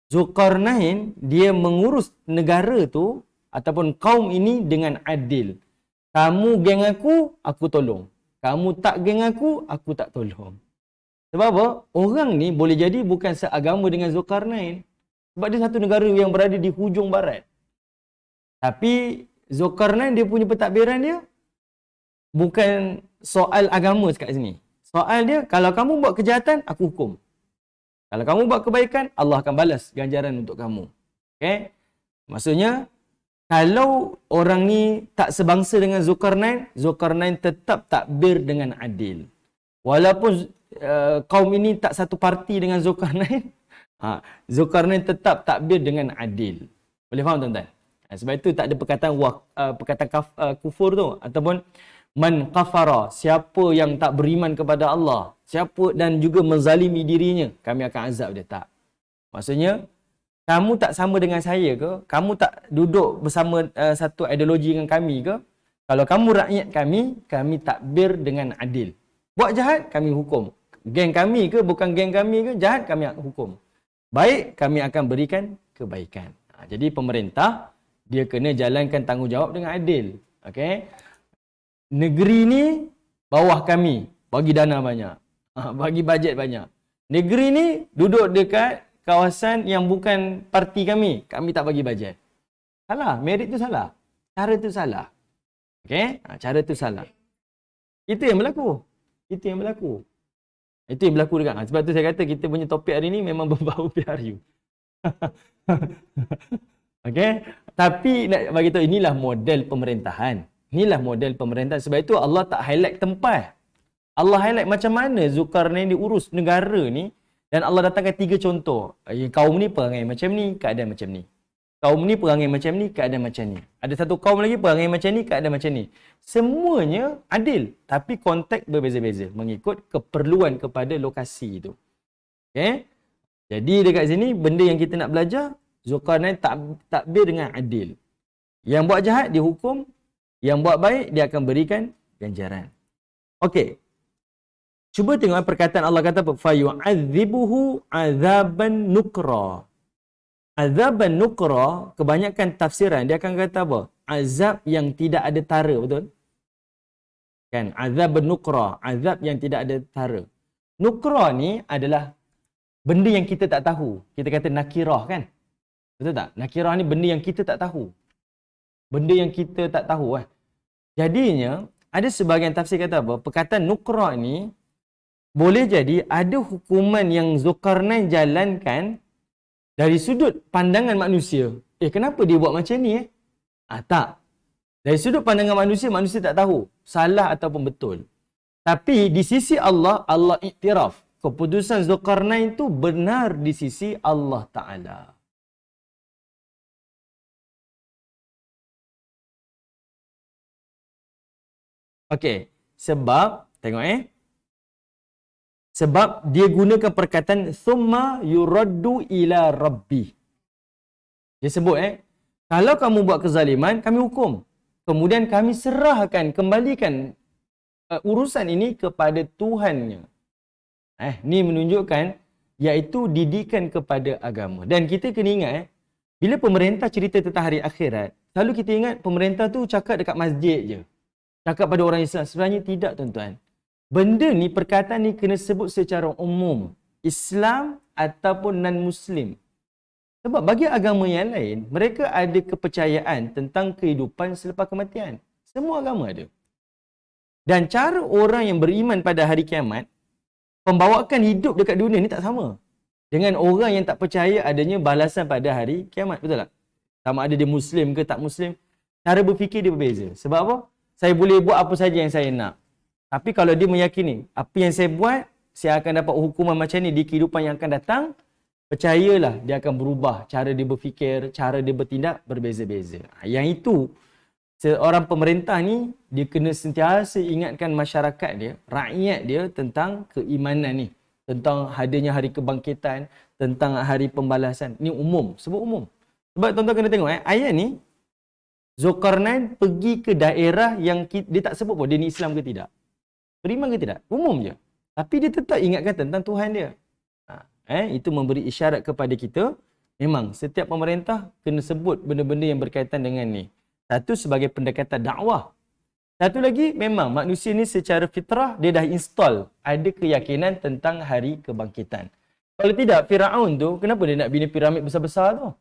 Zulkarnain dia mengurus negara tu ataupun kaum ini dengan adil. Kamu geng aku tolong. Kamu tak geng aku tak tolong. Sebab apa? Orang ni boleh jadi bukan seagama dengan Zulkarnain. Sebab dia satu negara yang berada di hujung barat. Tapi Zulkarnain dia punya pentadbiran dia bukan soal agama kat sini. Soal dia, kalau kamu buat kejahatan, aku hukum. Kalau kamu buat kebaikan, Allah akan balas ganjaran untuk kamu. Okay? Maksudnya, kalau orang ni tak sebangsa dengan Zulkarnain, Zulkarnain tetap takbir dengan adil. Walaupun kaum ini tak satu parti dengan Zulkarnain, Zulkarnain tetap takbir dengan adil. Boleh faham tuan-tuan? Sebab itu tak ada perkataan kufur tu, ataupun man kafara, siapa yang tak beriman kepada Allah, siapa dan juga menzalimi dirinya, kami akan azab dia, tak. Maksudnya, kamu tak sama dengan saya ke? Kamu tak duduk bersama satu ideologi dengan kami ke? Kalau kamu rakyat kami takbir dengan adil. Buat jahat, kami hukum. Geng kami ke, bukan geng kami ke, jahat kami hukum. Baik, kami akan berikan kebaikan. Jadi pemerintah, dia kena jalankan tanggungjawab dengan adil. Okay? Negeri ni bawah kami, bagi dana banyak. Bagi bajet banyak. Negeri ni duduk dekat kawasan yang bukan parti kami tak bagi bajet. Salah, merit tu salah. Cara tu salah. Okay? Cara tu salah. Itu yang berlaku. Itu yang berlaku. Itu yang berlaku dekat. Sebab tu saya kata kita punya topik hari ni memang berbau PRU. Okay? Tapi nak bagi tahu, inilah model pemerintahan. Inilah model pemerintahan. Sebab itu Allah tak highlight tempat. Allah highlight macam mana Zulkarnain diurus negara ni. Dan Allah datangkan 3 contoh. Kaum ni perangai macam ni, keadaan macam ni. Kaum ni perangai macam ni, keadaan macam ni. Ada satu kaum lagi perangai macam ni, keadaan macam ni. Semuanya adil. Tapi konteks berbeza-beza. Mengikut keperluan kepada lokasi itu. Okay? Jadi dekat sini, benda yang kita nak belajar, Zulkarnain takbir dengan adil. Yang buat jahat, dihukum. Yang buat baik, dia akan berikan ganjaran. Okey. Cuba tengok perkataan Allah kata apa? Fayu'adzibuhu azaban nukra. Azaban nukra, kebanyakan tafsiran dia akan kata apa? Azab yang tidak ada tara, betul? Kan? Azaban nukra, azab yang tidak ada tara. Nukra ni adalah benda yang kita tak tahu. Kita kata nakirah, kan? Betul tak? Nakirah ni benda yang kita tak tahu. Benda yang kita tak tahu. Jadinya, ada sebahagian tafsir kata apa? Perkataan nukra ni boleh jadi ada hukuman yang Zulkarnain jalankan dari sudut pandangan manusia. Kenapa dia buat macam ni? Tak. Dari sudut pandangan manusia, manusia tak tahu salah ataupun betul. Tapi di sisi Allah, Allah iktiraf. Keputusan Zulkarnain tu benar di sisi Allah Ta'ala. Okey, sebab, tengok sebab dia gunakan perkataan thumma yuraddu ila rabbi. Dia sebut kalau kamu buat kezaliman, kami hukum. Kemudian kami serahkan, kembalikan urusan ini kepada Tuhannya. Ni menunjukkan iaitu didikan kepada agama. Dan kita kena ingat bila pemerintah cerita tentang hari akhirat, selalu kita ingat pemerintah tu cakap dekat masjid je. Cakap pada orang Islam. Sebenarnya tidak, tuan-tuan. Benda ni, perkataan ni kena sebut secara umum. Islam ataupun non-Muslim. Sebab bagi agama yang lain, mereka ada kepercayaan tentang kehidupan selepas kematian. Semua agama ada. Dan cara orang yang beriman pada hari kiamat, pembawakan hidup dekat dunia ni tak sama. Dengan orang yang tak percaya adanya balasan pada hari kiamat. Betul tak? Sama ada dia Muslim ke tak Muslim. Cara berfikir dia berbeza. Sebab apa? Saya boleh buat apa saja yang saya nak. Tapi kalau dia meyakini, apa yang saya buat, saya akan dapat hukuman macam ni di kehidupan yang akan datang, percayalah dia akan berubah. Cara dia berfikir, cara dia bertindak berbeza-beza. Yang itu, seorang pemerintah ni, dia kena sentiasa ingatkan masyarakat dia, rakyat dia tentang keimanan ni. Tentang hadirnya hari kebangkitan, tentang hari pembalasan. Ni umum, sebut umum. Sebab tuan-tuan kena tengok, ayat ni, Zulkarnain pergi ke daerah yang dia tak sebut pun dia ni Islam ke tidak. Beriman ke tidak? Umum je. Tapi dia tetap ingatkan tentang Tuhan dia. Itu memberi isyarat kepada kita, memang setiap pemerintah kena sebut benda-benda yang berkaitan dengan ni. Satu, sebagai pendekatan dakwah. Satu lagi, memang manusia ni secara fitrah, dia dah install ada keyakinan tentang hari kebangkitan. Kalau tidak, Firaun tu, kenapa dia nak bina piramid besar-besar tu?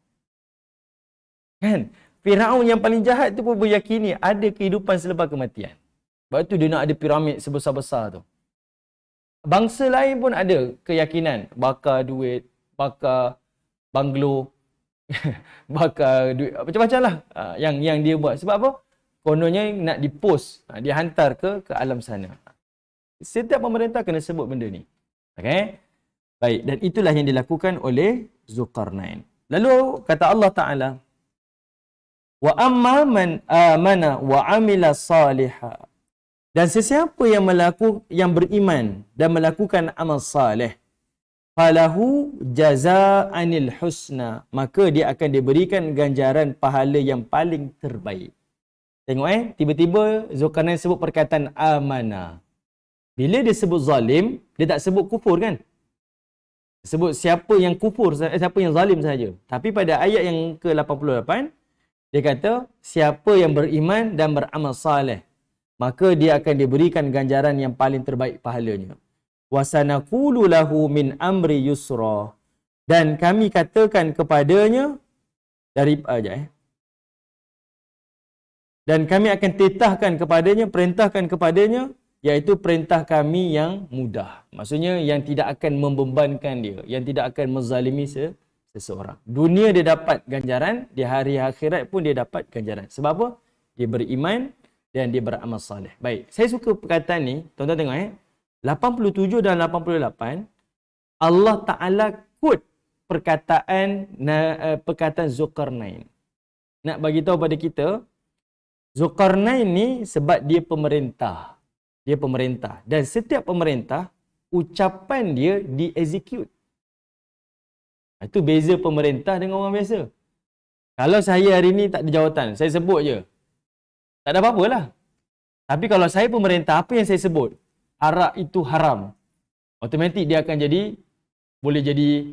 Kan? Firaun yang paling jahat tu pun beryakini ada kehidupan selepas kematian. Sebab tu dia nak ada piramid sebesar-besar tu. Bangsa lain pun ada keyakinan bakar duit, bakar banglo, bakar duit, macam-macam lah yang dia buat. Sebab apa? Kononnya nak dipost, dia hantar ke alam sana. Setiap pemerintah kena sebut benda ni. Okay? Baik, dan itulah yang dilakukan oleh Zulkarnain. Lalu kata Allah Ta'ala, wa amma man amana wa amila salihah. Dan sesiapa yang beriman dan melakukan amal saleh, falahu jazaa'anil husna, maka dia akan diberikan ganjaran pahala yang paling terbaik. Tengok tiba-tiba Zulkarnain sebut perkataan amana. Bila dia sebut zalim, dia tak sebut kufur kan? Sebut siapa yang kufur, siapa yang zalim saja. Tapi pada ayat yang ke-88, dia kata siapa yang beriman dan beramal saleh, maka dia akan diberikan ganjaran yang paling terbaik pahalanya. Wasanaqulu lahu min amri yusra, dan kami katakan kepadanya dan kami akan perintahkan kepadanya, iaitu perintah kami yang mudah. Maksudnya yang tidak akan membebankan dia, yang tidak akan menzalimi seseorang. Dunia dia dapat ganjaran, di hari akhirat pun dia dapat ganjaran. Sebab apa? Dia beriman dan dia beramal saleh. Baik, saya suka perkataan ni. Tuan-tuan tengok 87 dan 88, Allah Ta'ala quote perkataan Zulkarnain. Nak bagi tahu pada kita, Zulkarnain ni sebab dia pemerintah. Dia pemerintah. Dan setiap pemerintah, ucapan dia di-execute. Itu beza pemerintah dengan orang biasa. Kalau saya hari ni tak ada jawatan, saya sebut je, tak ada apa-apa lah. Tapi kalau saya pemerintah, apa yang saya sebut? Arak itu haram. Automatik dia akan jadi, boleh jadi,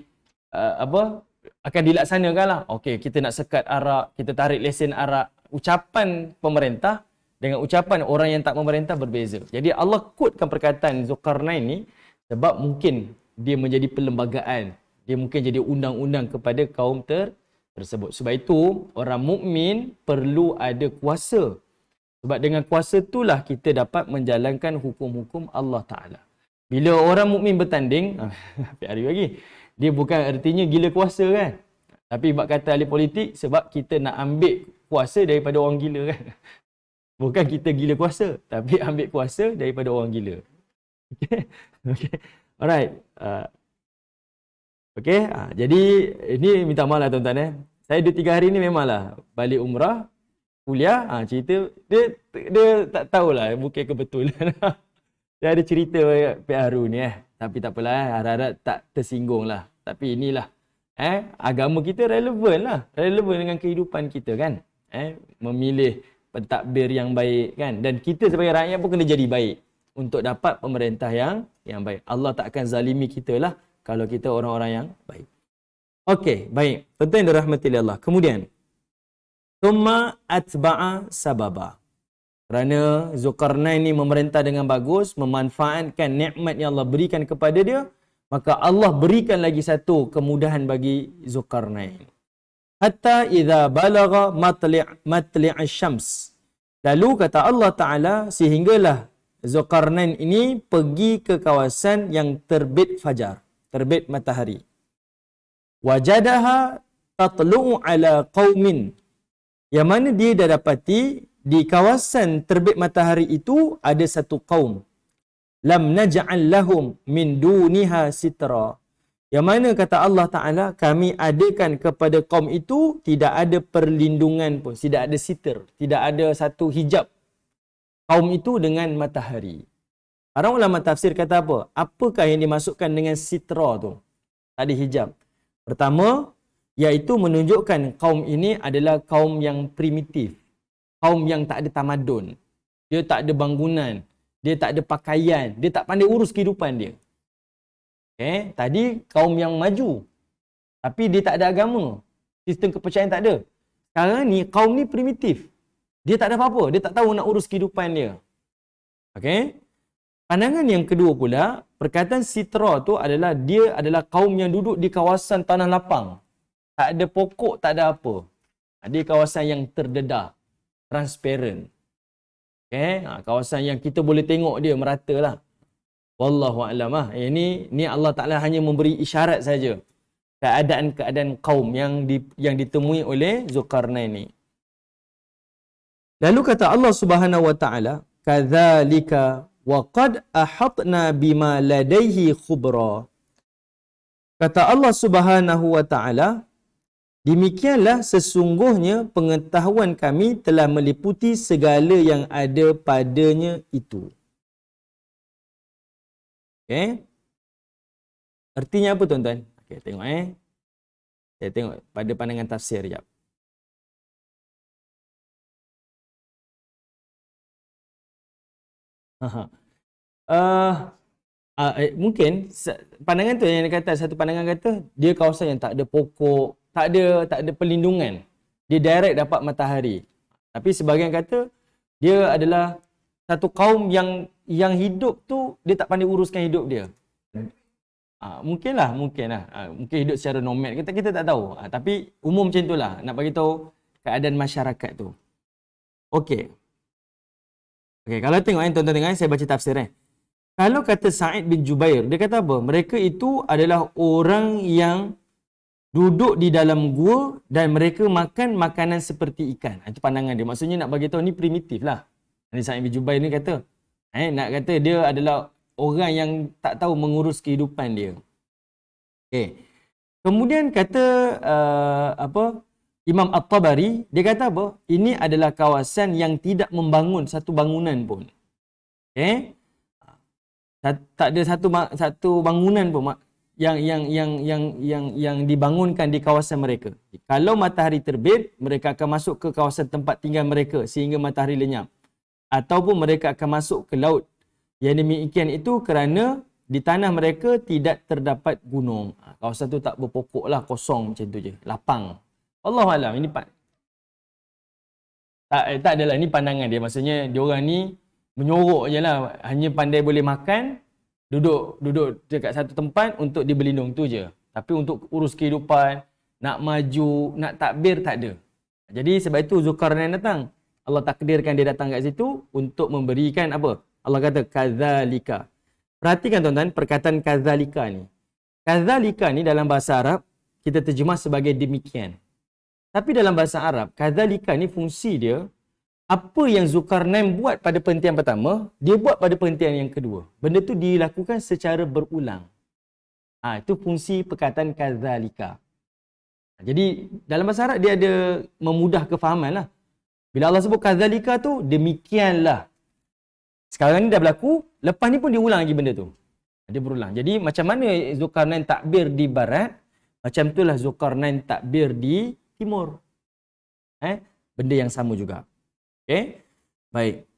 akan dilaksanakan lah. Okey, kita nak sekat arak, kita tarik lesen arak. Ucapan pemerintah dengan ucapan orang yang tak pemerintah berbeza. Jadi Allah quotekan perkataan Zulkarnain ni sebab mungkin dia menjadi perlembagaan. Dia mungkin jadi undang-undang kepada kaum tersebut. Sebab itu, orang mukmin perlu ada kuasa. Sebab dengan kuasa itulah kita dapat menjalankan hukum-hukum Allah Ta'ala. Bila orang mukmin bertanding, hari lagi, dia bukan artinya gila kuasa kan. Tapi bab kata ahli politik, sebab kita nak ambil kuasa daripada orang gila kan. Bukan kita gila kuasa, tapi ambil kuasa daripada orang gila. Okay. Okay. Alright. Okay. Jadi, ini minta maaf lah tuan-tuan. Saya 2-3 hari ni memanglah balik umrah, kuliah, cerita dia tak tahulah mungkin kebetulan. Dia ada cerita PRU ni tapi tak apalah, harap-harap tak tersinggung lah. Tapi inilah agama kita relevan dengan kehidupan kita kan. Memilih pentadbir yang baik kan, dan kita sebagai rakyat pun kena jadi baik untuk dapat pemerintah yang baik. Allah tak akan zalimi kita lah kalau kita orang-orang yang baik. Okey, baik. Tentu yang dirahmati Allah. Kemudian thumma atba'a sababa. Kerana Zulkarnain ni memerintah dengan bagus, memanfaatkan nikmat yang Allah berikan kepada dia, maka Allah berikan lagi satu kemudahan bagi Zulkarnain. Hatta idza balagha matli'ash syams. Lalu kata Allah Ta'ala, sehinggalah Zulkarnain ini pergi ke kawasan yang terbit fajar, terbit matahari. Wajadaha tatlu'u ala qaumin. Yang mana dia dah dapati di kawasan terbit matahari itu ada satu kaum. Lam naj'al lahum min duniha sitra. Yang mana kata Allah Ta'ala, kami adakan kepada kaum itu tidak ada perlindungan pun, tidak ada sitir, tidak ada satu hijab kaum itu dengan matahari. Para ulama tafsir kata apa? Apakah yang dimasukkan dengan sitra tu? Tak ada hijab. Pertama, iaitu menunjukkan kaum ini adalah kaum yang primitif. kaum yang tak ada tamadun. Dia tak ada bangunan, dia tak ada pakaian, dia tak pandai urus kehidupan dia. Tadi kaum yang maju, tapi dia tak ada agama. Sistem kepercayaan tak ada. Sekarang ni kaum ni primitif. Dia tak ada apa-apa, dia tak tahu nak urus kehidupan dia. Pandangan yang kedua pula, perkataan Sitra tu adalah dia adalah kaum yang duduk di kawasan tanah lapang. Tak ada pokok, tak ada apa. Dia kawasan yang terdedah, transparent. Kawasan yang kita boleh tengok dia merata lah. Wallahu a'lam. Ini Allah Ta'ala hanya memberi isyarat saja. Keadaan-keadaan kaum yang ditemui oleh Zulkarnain ni. Lalu kata Allah Subhanahu wa Ta'ala, kadzalika wa qad ahatna bima ladaihi khubra. Kata Allah Subhanahu wa Ta'ala, demikianlah sesungguhnya pengetahuan kami telah meliputi segala yang ada padanya itu. Artinya apa tuan-tuan? Tengok Saya tengok pada pandangan tafsir sekejap. Mungkin pandangan tu yang dia kata, satu pandangan kata dia kawasan yang tak ada pokok, tak ada perlindungan. Dia direct dapat matahari. Tapi sebahagian kata dia adalah satu kaum yang hidup tu dia tak pandai uruskan hidup dia. Mungkin hidup secara nomad, kita tak tahu. Tapi umum macam itulah, nak bagi tahu keadaan masyarakat tu. Okey, kalau tengok tuan-tuan tengok, saya baca tafsir Kalau kata Sa'id bin Jubair, dia kata apa? Mereka itu adalah orang yang duduk di dalam gua dan mereka makan makanan seperti ikan. Itu pandangan dia. Maksudnya nak bagi tahu ni primitif lah. Ini Sa'id bin Jubair ni kata, nak kata dia adalah orang yang tak tahu mengurus kehidupan dia. Kemudian kata Imam At-Tabari, dia kata apa? Ini adalah kawasan yang tidak membangun satu bangunan pun. Tak ada satu bangunan pun yang dibangunkan di kawasan mereka. Kalau matahari terbit, mereka akan masuk ke kawasan tempat tinggal mereka sehingga matahari lenyap. Ataupun mereka akan masuk ke laut. Yang demikian itu kerana di tanah mereka tidak terdapat gunung. Kawasan tu tak berpokok lah, kosong macam tu je, lapang. Allahualam, ini tak adalah, ni pandangan dia. Maksudnya diorang ni menyorok je lah, hanya pandai boleh makan, duduk dekat satu tempat untuk dia berlindung tu je. Tapi untuk urus kehidupan, nak maju, nak takbir, tak ada. Jadi sebab itu Zulkarnain datang. Allah takdirkan dia datang kat situ untuk memberikan apa? Allah kata kadzalika. Perhatikan tuan-tuan perkataan kadzalika ni. Kadzalika ni dalam bahasa Arab kita terjemah sebagai demikian. Tapi dalam bahasa Arab, kadzalika ni fungsi dia, apa yang Zulkarnain buat pada perhentian pertama, dia buat pada perhentian yang kedua. Benda tu dilakukan secara berulang. Itu fungsi perkataan kadzalika. Jadi dalam bahasa Arab dia ada memudah kefahaman lah. Bila Allah sebut kadzalika tu, demikianlah. Sekarang ni dah berlaku, lepas ni pun dia ulang lagi benda tu. Dia berulang. Jadi macam mana Zulkarnain takbir di barat, macam itulah Zulkarnain takbir di timur. Benda yang sama juga. Baik.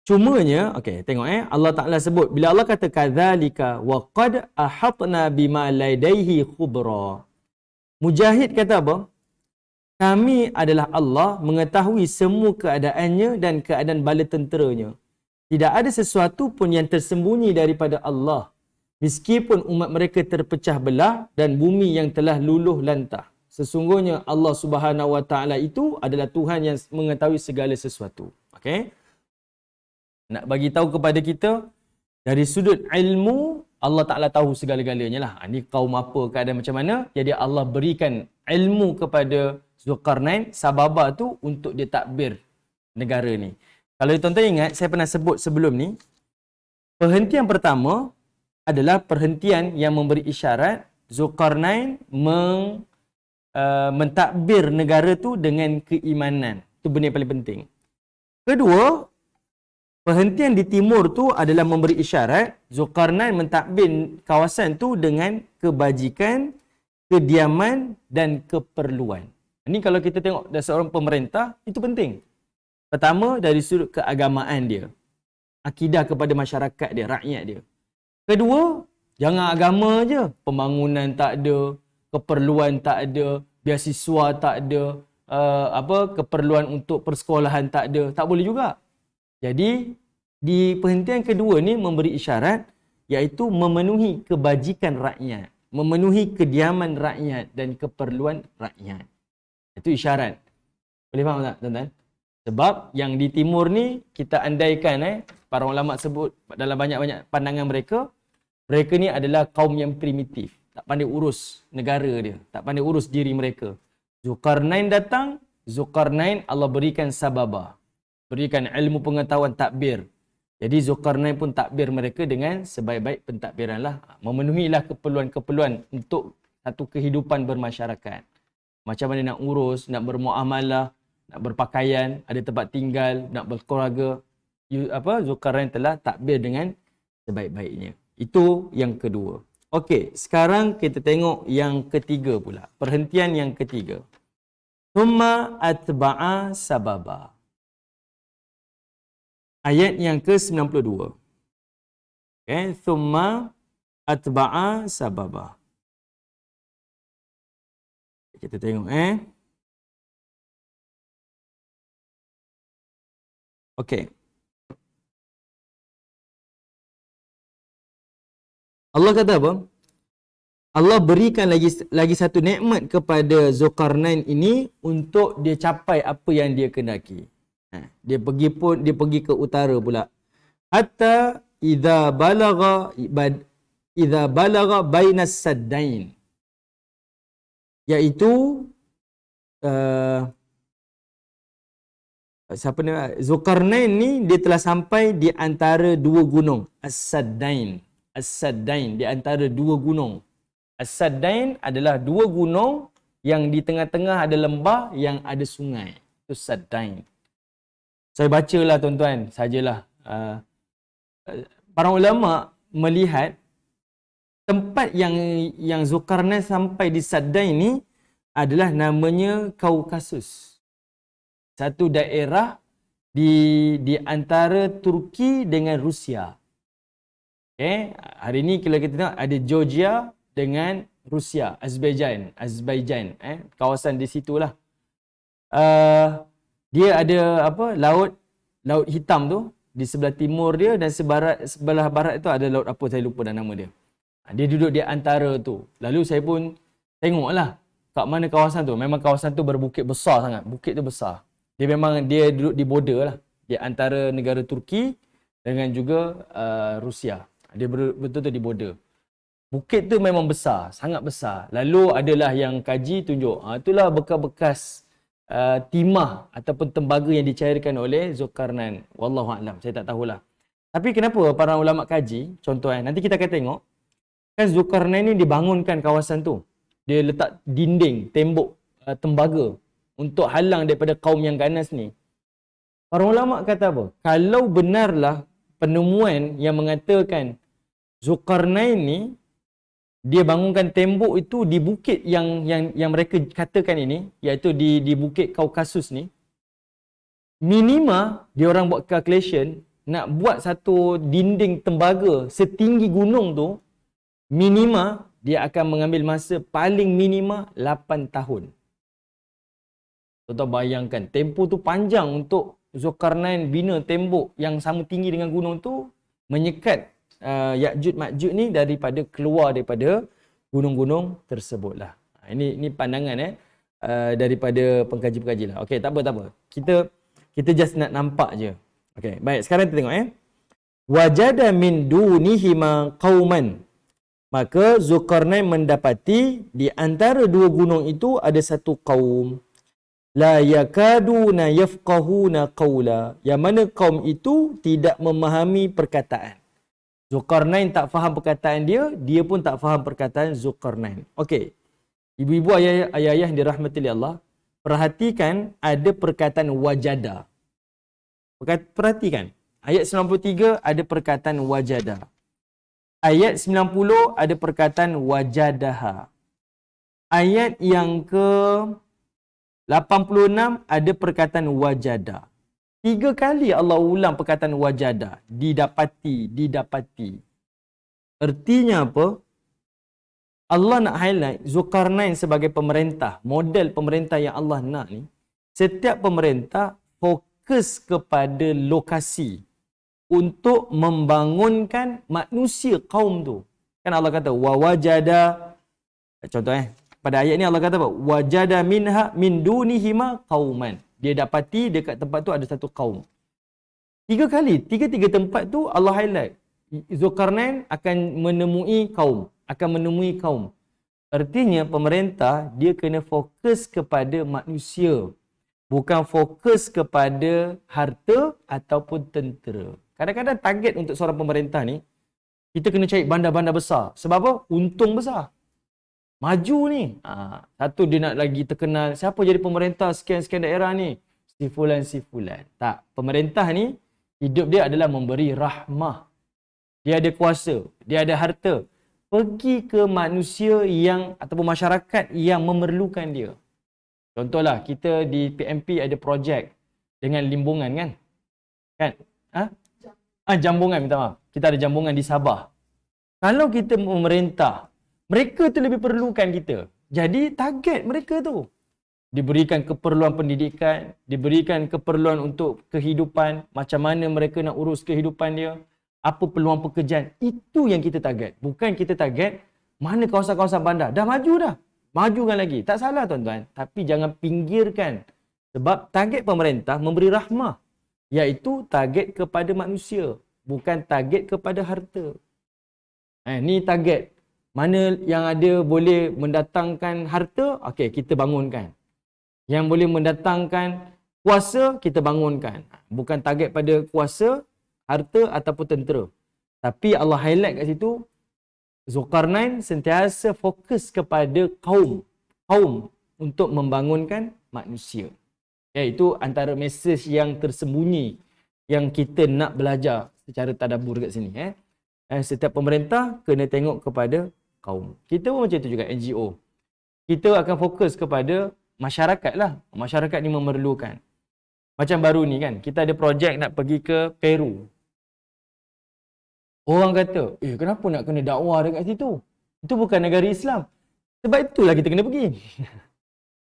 Cumanya, tengok Allah Ta'ala sebut, bila Allah kata kadzalika wa qad ahatna bima ladaihi khubra. Mujahid kata apa? Kami adalah Allah mengetahui semua keadaannya dan keadaan bala tenteranya. Tidak ada sesuatu pun yang tersembunyi daripada Allah. Meskipun umat mereka terpecah belah dan bumi yang telah luluh lantah. Sesungguhnya Allah Subhanahu Wa Taala itu adalah Tuhan yang mengetahui segala sesuatu. Nak bagi tahu kepada kita dari sudut ilmu, Allah Ta'ala tahu segala-galanya lah. Ini kaum apa, keadaan macam mana. Jadi Allah berikan ilmu kepada Zulkarnain, sababa tu untuk dia takbir negara ni. Kalau tuan-tuan ingat, saya pernah sebut sebelum ni, perhentian pertama adalah perhentian yang memberi isyarat Zulkarnain mentakbir negara tu dengan keimanan. Itu benda yang paling penting. Kedua, perhentian di timur tu adalah memberi isyarat Zulkarnain mentakbir kawasan tu dengan kebajikan, kediaman dan keperluan. Ini kalau kita tengok dari seorang pemerintah, itu penting. Pertama, dari sudut keagamaan dia. Akidah kepada masyarakat dia, rakyat dia. Kedua, jangan agama je. Pembangunan tak ada, keperluan tak ada, beasiswa tak ada, keperluan untuk persekolahan tak ada. Tak boleh juga. Jadi, di perhentian kedua ni memberi isyarat, iaitu memenuhi kebajikan rakyat, memenuhi kediaman rakyat dan keperluan rakyat. Itu isyarat. Boleh faham tak, tuan-tuan? Sebab yang di timur ni, kita andaikan, para ulama sebut dalam banyak-banyak pandangan mereka ni adalah kaum yang primitif. Tak pandai urus negara dia. Tak pandai urus diri mereka. Zulkarnain datang, Zulkarnain Allah berikan sababah. Berikan ilmu pengetahuan takbir. Jadi Zulkarnain pun takbir mereka dengan sebaik-baik pentadbiran lah. Memenuhilah keperluan-keperluan untuk satu kehidupan bermasyarakat. Macam mana nak urus, nak bermuamalah, nak berpakaian, ada tempat tinggal, nak berkeluarga. Zulkarnain telah takbir dengan sebaik-baiknya. Itu yang kedua. Okey, sekarang kita tengok yang ketiga pula. Perhentian yang ketiga. Thumma atba'a sababa. Ayat yang ke-92. Okay, thumma atba'a sababa. Kita tengok Okey. Allah kata apa? Allah berikan lagi satu nikmat kepada Zulkarnain ini untuk dia capai apa yang dia kendaki. Dia pergi ke utara pula. Hatta idza balagha bainas saddain. Iaitu Zulkarnain ni dia telah sampai di antara dua gunung, As-Saddain. As-Saddain di antara dua gunung. As-Saddain adalah dua gunung yang di tengah-tengah ada lembah yang ada sungai. Itu Saddain. Saya bacalah tuan-tuan, sajalah. Para ulama melihat tempat yang Zulkarnain sampai di Saddain ni adalah namanya Kaukasus. Satu daerah di antara Turki dengan Rusia. Hari ni kalau kita tengok ada Georgia dengan Rusia, Azerbaijan, kawasan di situlah. Dia ada laut hitam tu di sebelah timur dia, dan sebelah barat itu ada laut apa saya lupa dah nama dia. Dia duduk di antara tu. Lalu saya pun tengoklah kat mana kawasan tu. Memang kawasan tu berbukit besar sangat. Bukit tu besar. Dia duduk di border lah, di antara negara Turki dengan juga Rusia. Dia betul-betul di border. Bukit tu memang besar, sangat besar. Lalu adalah yang kaji tunjuk, itulah bekas-bekas timah ataupun tembaga yang dicairkan oleh Zulkarnain. Wallahu a'lam, saya tak tahulah. Tapi kenapa para ulama kaji, contoh nanti kita akan tengok, kan Zulkarnain ni dibangunkan kawasan tu. Dia letak dinding, tembok, tembaga untuk halang daripada kaum yang ganas ni. Para ulama kata apa? Kalau benarlah penemuan yang mengatakan Zulkarnain ni dia bangunkan tembok itu di bukit yang mereka katakan ini, iaitu di bukit Kaukasus ni, minima dia orang buat calculation nak buat satu dinding tembaga setinggi gunung tu, minima dia akan mengambil masa paling minima 8 tahun. Tuan-tuan bayangkan, tempoh tu panjang untuk Zulkarnain bina tembok yang sama tinggi dengan gunung tu, menyekat Ya'juj Ma'juj ni keluar daripada gunung-gunung tersebutlah. Ini pandangan daripada pengkaji-pengkaji lah. Okey, tak apa. Kita just nak nampak je. Okey, baik, sekarang kita tengok wajada min dunihima qauman. Maka Zulkarnain mendapati di antara dua gunung itu ada satu kaum, la yakaduna yafqahuna qawla, yang mana kaum itu tidak memahami perkataan. Zulkarnain tak faham perkataan dia pun tak faham perkataan Zulkarnain. Okey. Ibu-ibu, ayah-ayah yang dirahmati Allah, perhatikan ada perkataan wajada. Perhatikan. Ayat 93 ada perkataan wajada. Ayat 90 ada perkataan wajadaha. Ayat yang ke 86 ada perkataan wajada. 3 kali Allah ulang perkataan wajada. Didapati. Artinya apa? Allah nak highlight Zulkarnain sebagai pemerintah, model pemerintah yang Allah nak ni, setiap pemerintah fokus kepada lokasi untuk membangunkan manusia kaum tu. Kan Allah kata wajada, contoh pada ayat ni Allah kata apa? Wajada minha min dunihima qauman. Dia dapati dekat tempat tu ada satu kaum. 3 kali, tiga tempat tu Allah highlight. Zulkarnain akan menemui kaum. Artinya pemerintah dia kena fokus kepada manusia. Bukan fokus kepada harta ataupun tentera. Kadang-kadang target untuk seorang pemerintah ni, kita kena cari bandar-bandar besar. Sebab apa? Untung besar. Maju ni. Satu dia nak lagi terkenal. Siapa jadi pemerintah sekian-sekian daerah ni? Si fulan. Tak. Pemerintah ni, hidup dia adalah memberi rahmah. Dia ada kuasa. Dia ada harta. Pergi ke manusia yang, ataupun masyarakat yang memerlukan dia. Contohlah, kita di PMP ada projek dengan limbungan kan? Jambungan, minta maaf. Kita ada jambungan di Sabah. Kalau kita memerintah, mereka tu lebih perlukan kita. Jadi target mereka tu. Diberikan keperluan pendidikan, diberikan keperluan untuk kehidupan, macam mana mereka nak urus kehidupan dia, apa peluang pekerjaan. Itu yang kita target. Bukan kita target mana kawasan-kawasan bandar. Dah maju dah. Majukan lagi. Tak salah tuan-tuan. Tapi jangan pinggirkan. Sebab target pemerintah memberi rahmah. Iaitu target kepada manusia. Bukan target kepada harta. Ni target. Mana yang ada boleh mendatangkan harta, okey, kita bangunkan. Yang boleh mendatangkan kuasa, kita bangunkan. Bukan target pada kuasa, harta ataupun tentera. Tapi Allah highlight kat situ, Zulkarnain sentiasa fokus kepada kaum untuk membangunkan manusia. Itu antara mesej yang tersembunyi yang kita nak belajar secara tadabbur kat sini. Setiap pemerintah kena tengok kepada kaum. Kita pun macam itu juga, NGO. Kita akan fokus kepada masyarakat lah. Masyarakat ni memerlukan. Macam baru ni kan, kita ada projek nak pergi ke Peru. Orang kata, kenapa nak kena dakwah dekat situ? Itu bukan negara Islam. Sebab itulah kita kena pergi.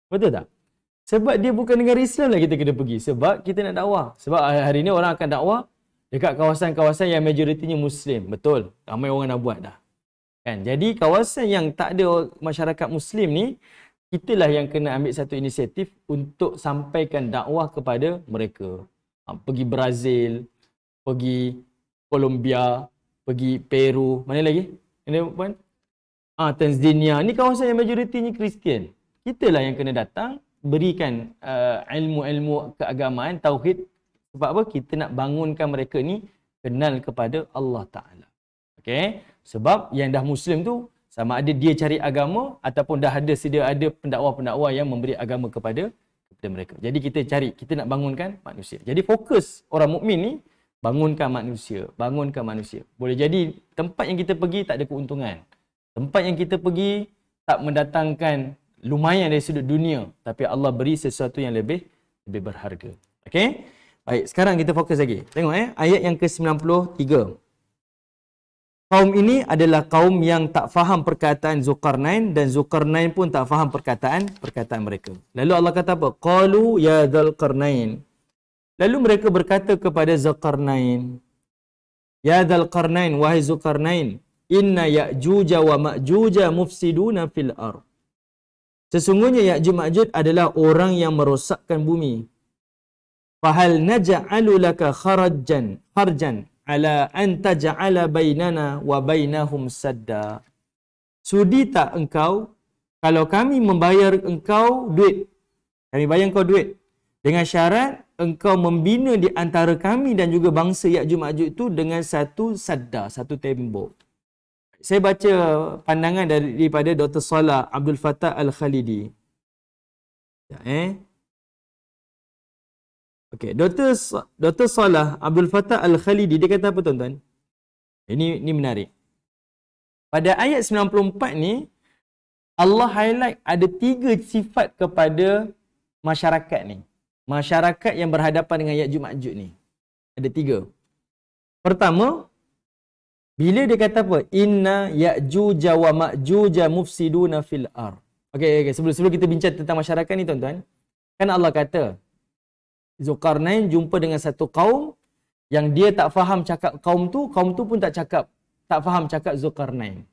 Betul tak? Sebab dia bukan negara Islam lah kita kena pergi. Sebab kita nak dakwah. Sebab hari ni orang akan dakwah dekat kawasan-kawasan yang majoritinya Muslim. Betul. Ramai orang nak buat dah. Kan? Jadi kawasan yang tak ada masyarakat Muslim ni, kitalah yang kena ambil satu inisiatif untuk sampaikan dakwah kepada mereka. Pergi Brazil, pergi Colombia, pergi Peru, mana lagi? Ini puan? Tanzania. Ni kawasan yang majoritinya Kristian. Kitalah yang kena datang, berikan ilmu-ilmu keagamaan, tauhid. Sebab apa? Kita nak bangunkan mereka ni kenal kepada Allah Ta'ala. Okay? Sebab yang dah Muslim tu, sama ada dia cari agama ataupun dah ada sedia ada pendakwa-pendakwa yang memberi agama kepada mereka. Jadi kita nak bangunkan manusia. Jadi fokus orang mukmin ni bangunkan manusia. Boleh jadi tempat yang kita pergi tak ada keuntungan. Tempat yang kita pergi tak mendatangkan lumayan dari sudut dunia, tapi Allah beri sesuatu yang lebih berharga. Okey? Baik, sekarang kita fokus lagi. Tengok ayat yang ke-93. Kaum ini adalah kaum yang tak faham perkataan Zulkarnain dan Zulkarnain pun tak faham perkataan mereka. Lalu Allah kata apa? Qalu ya Dzulqarnain. Lalu mereka berkata kepada Zulkarnain, ya Dzulqarnain, wahai Zulkarnain, inna Ya'juj wa Ma'juj mufsiduna fil ardh. Sesungguhnya Ya'juj Ma'juj adalah orang yang merosakkan bumi. Fahal naj'alu laka kharjan ala an taj'ala bainana wa bainahum sadda. Sudi tak engkau kalau kami membayar engkau duit? Kami bayar engkau duit dengan syarat engkau membina di antara kami dan juga bangsa Ya'juj Ma'juj itu dengan satu sadda, satu tembok. Saya baca pandangan daripada Dr. Salah Abdul Fattah Al-Khalidi. Okey, Dr. Salah Abdul Fattah Al-Khalidi dia kata apa tuan-tuan? Ini menarik. Pada ayat 94 ni Allah highlight ada 3 sifat kepada masyarakat ni. Masyarakat yang berhadapan dengan Ya'juj Ma'juj ni. Ada 3. Pertama, bila dia kata apa? Inna Ya'juj wa Ma'juj mufsiduna fil ard. Okey, sebelum kita bincang tentang masyarakat ni tuan-tuan, kan Allah kata Zulkarnain jumpa dengan satu kaum yang dia tak faham cakap kaum tu pun tak faham cakap Zulkarnain.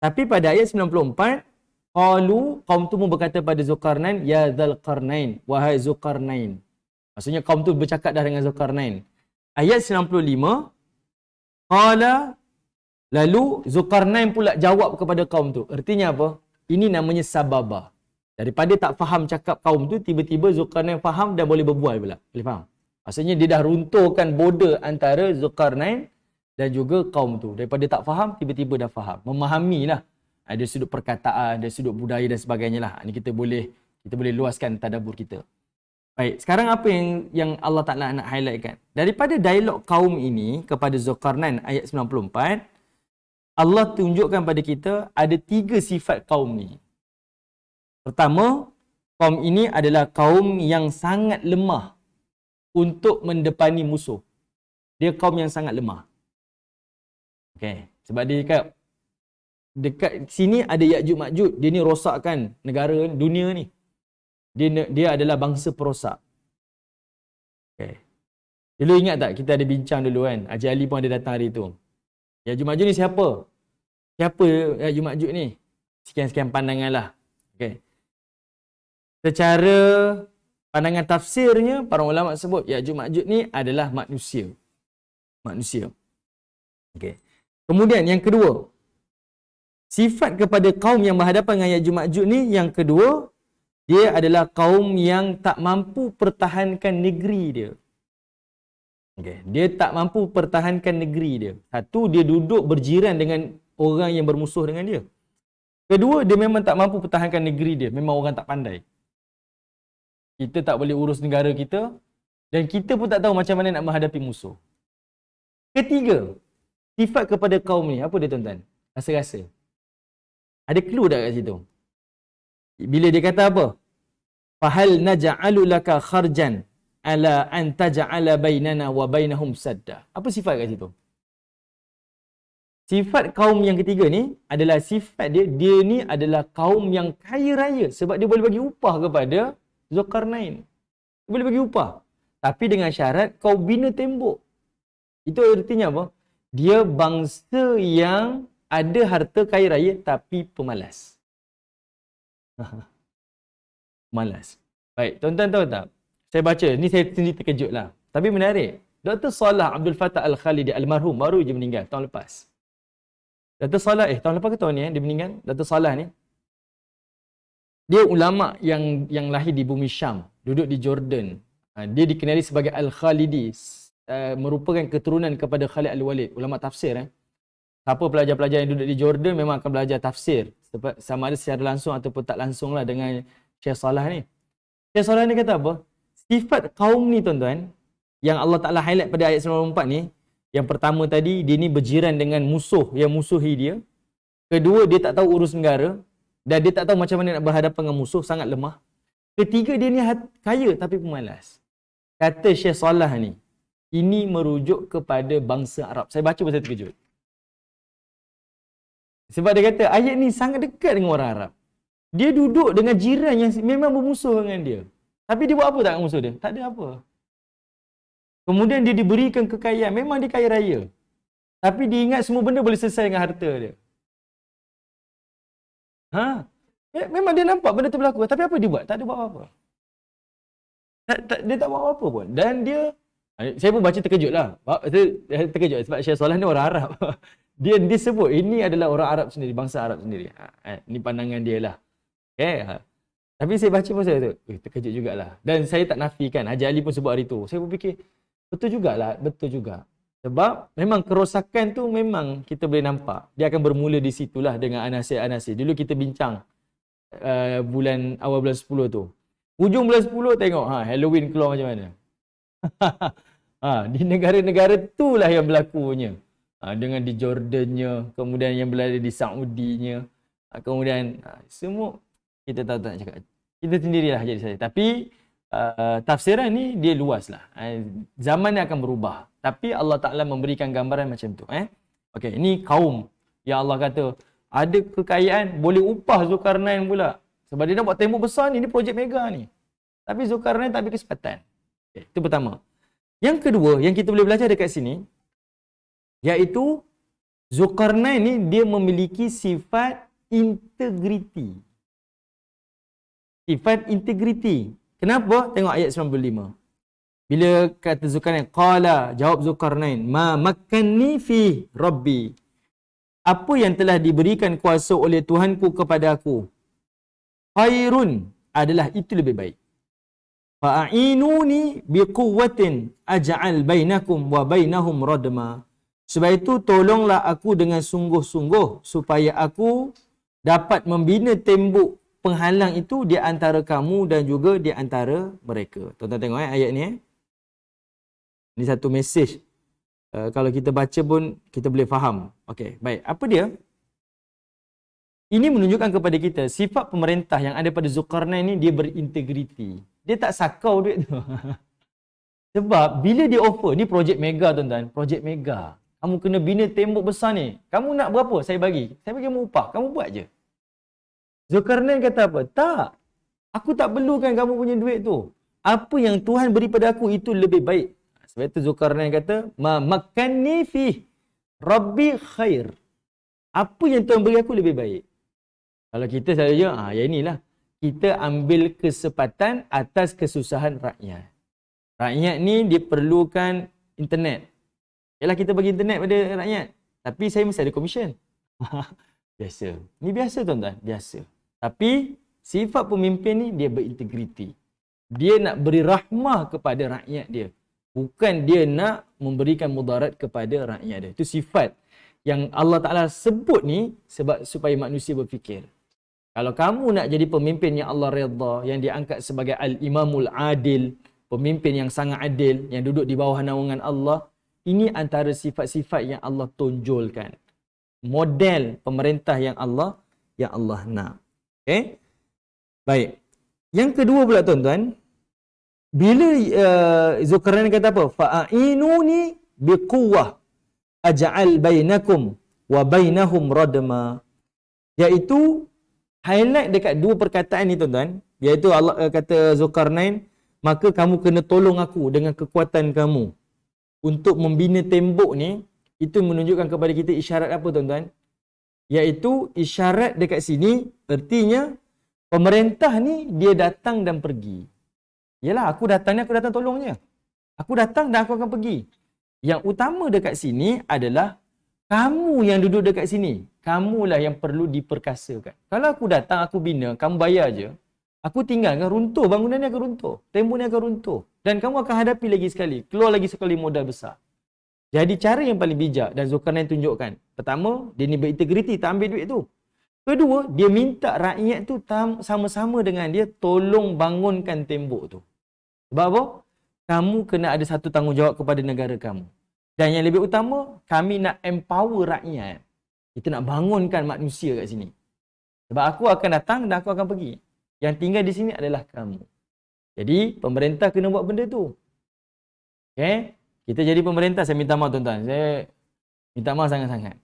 Tapi pada ayat 94, kaum tu pun berkata pada Zulkarnain, ya Dzulqarnain, wahai Zulkarnain. Maksudnya kaum tu bercakap dah dengan Zulkarnain. Ayat 95, qala, lalu Zulkarnain pula jawab kepada kaum tu. Artinya apa? Ini namanya sababah. Daripada tak faham cakap kaum tu, tiba-tiba Zulkarnain faham dan boleh berbual pula. Boleh faham? Maksudnya dia dah runtuhkan border antara Zulkarnain dan juga kaum tu. Daripada tak faham, tiba-tiba dah faham. Memahamilah. Ada sudut perkataan, ada sudut budaya dan sebagainya lah. Ini kita boleh luaskan tadabbur kita. Baik, sekarang apa yang Allah Ta'ala nak highlightkan? Daripada dialog kaum ini kepada Zulkarnain ayat 94, Allah tunjukkan pada kita ada 3 sifat kaum ni. Pertama, kaum ini adalah kaum yang sangat lemah untuk mendepani musuh. Dia kaum yang sangat lemah. Okay. Sebab dia dekat sini ada Ya'juj Ma'juj. Dia ni rosakkan negara dunia ni. Dia adalah bangsa perosak. Okay. Dulu ingat tak kita ada bincang dulu kan? Haji Ali pun ada datang hari tu. Ya'juj Ma'juj ni siapa? Siapa Ya'juj Ma'juj ni? Sekian-sekian pandangan lah. Okay. Secara pandangan tafsirnya, para ulama sebut Ya'juj Ma'juj ni adalah manusia. Manusia. Okay. Kemudian yang kedua, sifat kepada kaum yang berhadapan dengan Ya'juj Ma'juj ni, yang kedua, dia adalah kaum yang tak mampu pertahankan negeri dia. Okay. Dia tak mampu pertahankan negeri dia. Satu, dia duduk berjiran dengan orang yang bermusuh dengan dia. Kedua, dia memang tak mampu pertahankan negeri dia. Memang orang tak pandai. Kita tak boleh urus negara kita dan kita pun tak tahu macam mana nak menghadapi musuh. Ketiga, sifat kepada kaum ni, apa dia tuan-tuan? Rasa-rasa. Ada clue tak kat situ? Bila dia kata apa? Fahal naj'alu laka kharjan ala an taj'ala bainana wa bainahum sadda. Apa sifat kat situ? Sifat kaum yang ketiga ni adalah sifat dia ni adalah kaum yang kaya raya sebab dia boleh bagi upah kepada Zulkarnain. Dia boleh bagi upah. Tapi dengan syarat kau bina tembok. Itu artinya apa? Dia bangsa yang ada harta kaya raya tapi pemalas. Malas. Baik, tuan-tuan tahu tak? Saya baca, ni saya sendiri terkejut lah. Tapi menarik. Dr. Salah Abdul Fattah Al-Khalidi almarhum baru je meninggal tahun lepas. Dr. Salah, tahun lepas ke tahun ni dia meninggal? Dr. Salah ni, dia ulama yang lahir di bumi Syam, duduk di Jordan. Dia dikenali sebagai Al-Khalidi, merupakan keturunan kepada Khalid Al-Walid, ulama tafsir. Siapa pelajar-pelajar yang duduk di Jordan memang akan belajar tafsir, sama ada secara langsung ataupun tak langsung lah dengan Syekh Salah ni. Syekh Salah ni kata apa? Sifat kaum ni tuan-tuan, yang Allah Ta'ala highlight pada ayat 94 ni, yang pertama tadi, dia ni berjiran dengan musuh yang musuhi dia. Kedua, dia tak tahu urus negara. Dan dia tak tahu macam mana nak berhadapan dengan musuh, sangat lemah. Ketiga, dia ni kaya tapi pemalas. Kata Syekh Salah ni, ini merujuk kepada bangsa Arab. Saya baca pasal terkejut. Sebab dia kata, ayat ni sangat dekat dengan orang Arab. Dia duduk dengan jiran yang memang bermusuh dengan dia. Tapi dia buat apa tak dengan musuh dia? Tak ada apa. Kemudian dia diberikan kekayaan. Memang dia kaya raya. Tapi dia ingat semua benda boleh selesai dengan harta dia. Memang dia nampak benda tu berlaku. Tapi apa dia buat? Tak ada buat apa-apa. Dia tak buat apa-apa pun. Dan dia, saya pun baca terkejut lah. Terkejut sebab Syekh Salah ni orang Arab. Dia sebut ini adalah orang Arab sendiri, bangsa Arab sendiri. Ini pandangan dia lah. Okay. Tapi saya baca pasal tu, terkejut jugalah. Dan saya tak nafikan, Haji Ali pun sebut hari tu. Saya pun fikir, betul jugalah, betul juga. Sebab memang kerosakan tu memang kita boleh nampak. Dia akan bermula di situlah dengan anasir-anasir. Dulu kita bincang awal bulan 10 tu. Hujung bulan 10 tengok Halloween keluar macam mana. Di negara-negara tu lah yang berlakunya. Dengan di Jordannya, kemudian yang berada di Saudinya, kemudian semua kita tak nak cakap. Kita sendirilah jadi saya. Tapi tafsiran ni dia luas lah. Zaman ni akan berubah. Tapi Allah Ta'ala memberikan gambaran macam tu. Okey, ini kaum yang Allah kata ada kekayaan, boleh upah Zulkarnain pula. Sebab dia nak buat tembok besar ni projek mega ni. Tapi Zulkarnain tak ambil kesempatan. Okay, itu pertama. Yang kedua, yang kita boleh belajar dekat sini, iaitu Zulkarnain ni dia memiliki sifat integriti. Sifat integriti. Kenapa? Tengok ayat 95. Bila kata Zulkarnain, qala, jawab Zulkarnain, ma makkanni fi rabbi. Apa yang telah diberikan kuasa oleh Tuhanku kepada aku, khairun, adalah itu lebih baik. Fa'inuni biquwwatin aj'al bainakum wa bainahum radma. Sebab itu tolonglah aku dengan sungguh-sungguh supaya aku dapat membina tembok penghalang itu di antara kamu dan juga di antara mereka. Tuan-tuan tengok ayat ni. Ini satu mesej. Kalau kita baca pun kita boleh faham. Okey, baik. Apa dia? Ini menunjukkan kepada kita sifat pemerintah yang ada pada Zulkarnain ni, dia berintegriti. Dia tak sakau duit tu. Sebab bila dia offer, ni projek mega tuan-tuan, projek mega. Kamu kena bina tembok besar ni. Kamu nak berapa? Saya bagi. Saya bagi kamu upah. Kamu buat je. Zulkarnain kata apa? Tak. Aku tak perlukan kamu punya duit tu. Apa yang Tuhan beri pada aku itu lebih baik. Sebab itu Zulkarnain kata, ma makkanni fi rabbi khair. Apa yang Tuhan beri aku lebih baik. Kalau kita saja, ya inilah. Kita ambil kesempatan atas kesusahan rakyat. Rakyat ni diperlukan internet. Yalah, kita bagi internet pada rakyat. Tapi saya mesti ada komisen. Biasa. Ni biasa tuan-tuan. Biasa. Tapi sifat pemimpin ni dia berintegriti. Dia nak beri rahmah kepada rakyat dia. Bukan dia nak memberikan mudarat kepada rakyat dia. Itu sifat yang Allah Ta'ala sebut ni sebab supaya manusia berfikir. Kalau kamu nak jadi pemimpin yang Allah redha, yang diangkat sebagai Al-Imamul Adil, pemimpin yang sangat adil, yang duduk di bawah naungan Allah, ini antara sifat-sifat yang Allah tonjolkan. Model pemerintah yang Allah nak. Okay? Baik. Yang kedua pula tuan-tuan, bila Zulkarnain kata apa? Fa'inuni biquwwah aj'al bainakum wa bainahum radma. Iaitu highlight dekat dua perkataan ni tuan-tuan, iaitu Allah kata Zulkarnain, maka kamu kena tolong aku dengan kekuatan kamu untuk membina tembok ni. Itu menunjukkan kepada kita isyarat apa tuan-tuan? Iaitu isyarat dekat sini, artinya pemerintah ni dia datang dan pergi. Yalah, aku datang tolong je. Aku datang dan aku akan pergi. Yang utama dekat sini adalah kamu yang duduk dekat sini. Kamulah yang perlu diperkasakan. Kalau aku datang, aku bina, kamu bayar je. Aku tinggalkan, runtuh. Bangunan ni akan runtuh. Tembok ni akan runtuh. Dan kamu akan hadapi lagi sekali. Keluar lagi sekali modal besar. Jadi cara yang paling bijak dan Zulkarnain tunjukkan. Pertama, dia ni berintegriti, tak ambil duit tu. Kedua, dia minta rakyat tu sama-sama dengan dia tolong bangunkan tembok tu. Sebab apa? Kamu kena ada satu tanggungjawab kepada negara kamu. Dan yang lebih utama, kami nak empower rakyat. Kita nak bangunkan manusia kat sini. Sebab aku akan datang dan aku akan pergi. Yang tinggal di sini adalah kamu. Jadi, pemerintah kena buat benda tu. Okay? Kita jadi pemerintah, saya minta maaf tuan-tuan. Saya minta maaf sangat-sangat.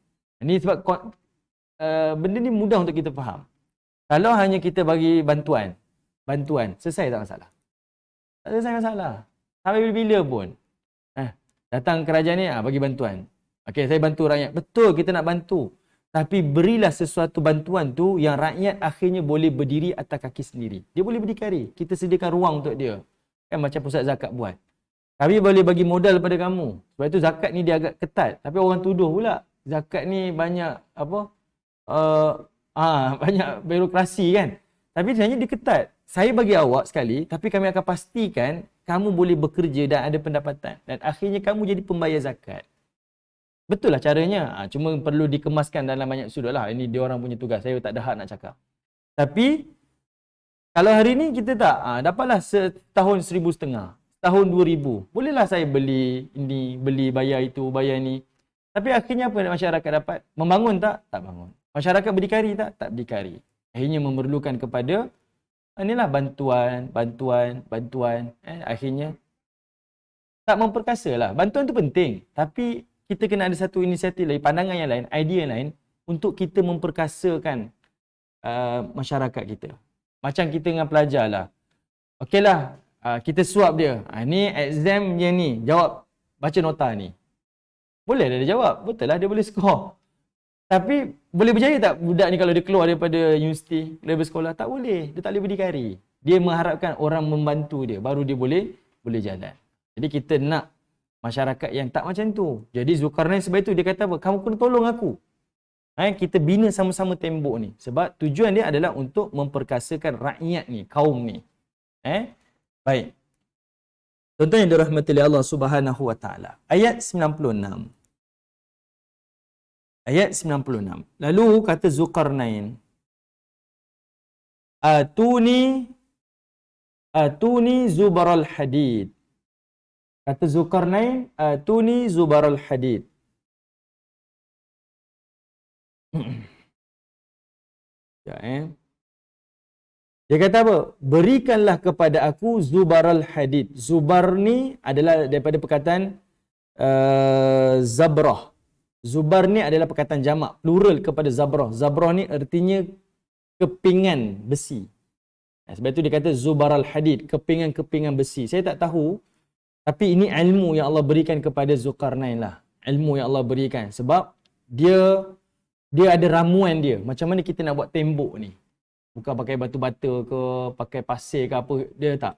Ini sebab benda ni mudah untuk kita faham. Kalau hanya kita bagi bantuan, selesai tak masalah. Tak selesai masalah. Sampai bila-bila pun. Datang kerajaan ni, bagi bantuan. Okey, saya bantu rakyat. Betul, kita nak bantu. Tapi berilah sesuatu bantuan tu yang rakyat akhirnya boleh berdiri atas kaki sendiri. Dia boleh berdikari. Kita sediakan ruang untuk dia. Kan macam pusat zakat buat. Kami boleh bagi modal pada kamu. Sebab itu zakat ni dia agak ketat. Tapi orang tuduh pula. Zakat ni banyak banyak birokrasi kan. Tapi sebenarnya dia ketat. Saya bagi awak sekali, tapi kami akan pastikan kamu boleh bekerja dan ada pendapatan. Dan akhirnya kamu jadi pembayar zakat. Betul lah caranya. Cuma perlu dikemaskan dalam banyak sudut lah. Ini dia orang punya tugas. Saya tak ada hak nak cakap. Tapi, kalau hari ni kita tak, dapatlah setahun 1,500. Setahun 2,000. Bolehlah saya beli ini, beli bayar itu, bayar ni. Tapi akhirnya apa masyarakat dapat? Membangun tak? Tak bangun. Masyarakat berdikari tak? Tak berdikari. Akhirnya memerlukan kepada inilah bantuan. Akhirnya tak memperkasa lah. Bantuan tu penting. Tapi kita kena ada satu inisiatif lain, pandangan yang lain, idea yang lain untuk kita memperkasakan masyarakat kita. Macam kita dengan pelajar lah. Okeylah, kita suap dia. Ni exam yang ni, jawab baca nota ni. Boleh dah dia jawab. Betul lah dia boleh skor. Tapi boleh berjaya tak budak ni kalau dia keluar daripada universiti, level sekolah? Tak boleh. Dia tak boleh berdikari. Dia mengharapkan orang membantu dia. Baru dia boleh jalan. Jadi kita nak masyarakat yang tak macam tu. Jadi Zulkarnain sebab itu dia kata apa? Kamu kena tolong aku. Kita bina sama-sama tembok ni. Sebab tujuan dia adalah untuk memperkasakan rakyat ni, kaum ni. Baik. Tuan-tuan yang dirahmati oleh Allah Subhanahu Wa Taala. Ayat 96. Ayat 96. Lalu kata Zulkarnain, Atuni zubaral hadid. Kata Zulkarnain, Atuni zubaral hadid. Dia kata apa? Berikanlah kepada aku zubaral hadid. Zubar ni adalah daripada perkataan zabrah. Zubar ni adalah perkataan jamak, plural kepada zabrah. Zabrah ni artinya kepingan besi. Sebab itu dia kata zubaral hadid, kepingan-kepingan besi. Saya tak tahu, tapi ini ilmu yang Allah berikan kepada Zulkarnain lah. Ilmu yang Allah berikan. Sebab dia ada ramuan dia. Macam mana kita nak buat tembok ni. Bukan pakai batu bata ke, pakai pasir ke apa. Dia tak.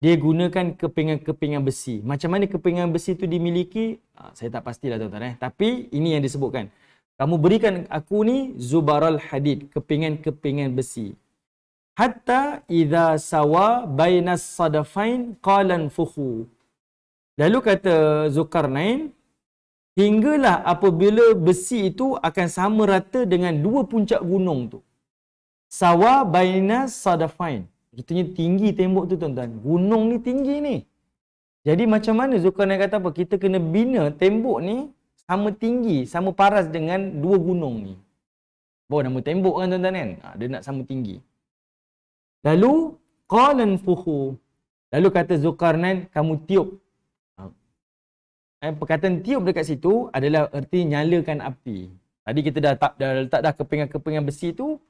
Dia gunakan kepingan-kepingan besi. Macam mana kepingan besi itu dimiliki? Saya tak pastilah tuan-tuan. Tapi ini yang disebutkan. Kamu berikan aku ni zubaral hadid, kepingan-kepingan besi. Hatta idza sawa bainas sadafain qalan fukhu. Lalu kata Zulkarnain, hinggalah apabila besi itu akan sama rata dengan dua puncak gunung tu. Sawa bainas sadafain. Kitanya tinggi tembok tu tuan-tuan. Gunung ni tinggi ni. Jadi macam mana Zulkarnain kata apa? Kita kena bina tembok ni sama tinggi, sama paras dengan dua gunung ni. Bawa nama tembok kan tuan-tuan kan? Dia nak sama tinggi. Lalu, qalan fuhu. Lalu kata Zulkarnain, kamu tiup. Perkataan tiup dekat situ adalah erti nyalakan api. Tadi kita dah letak dah kepingan-kepingan besi tu.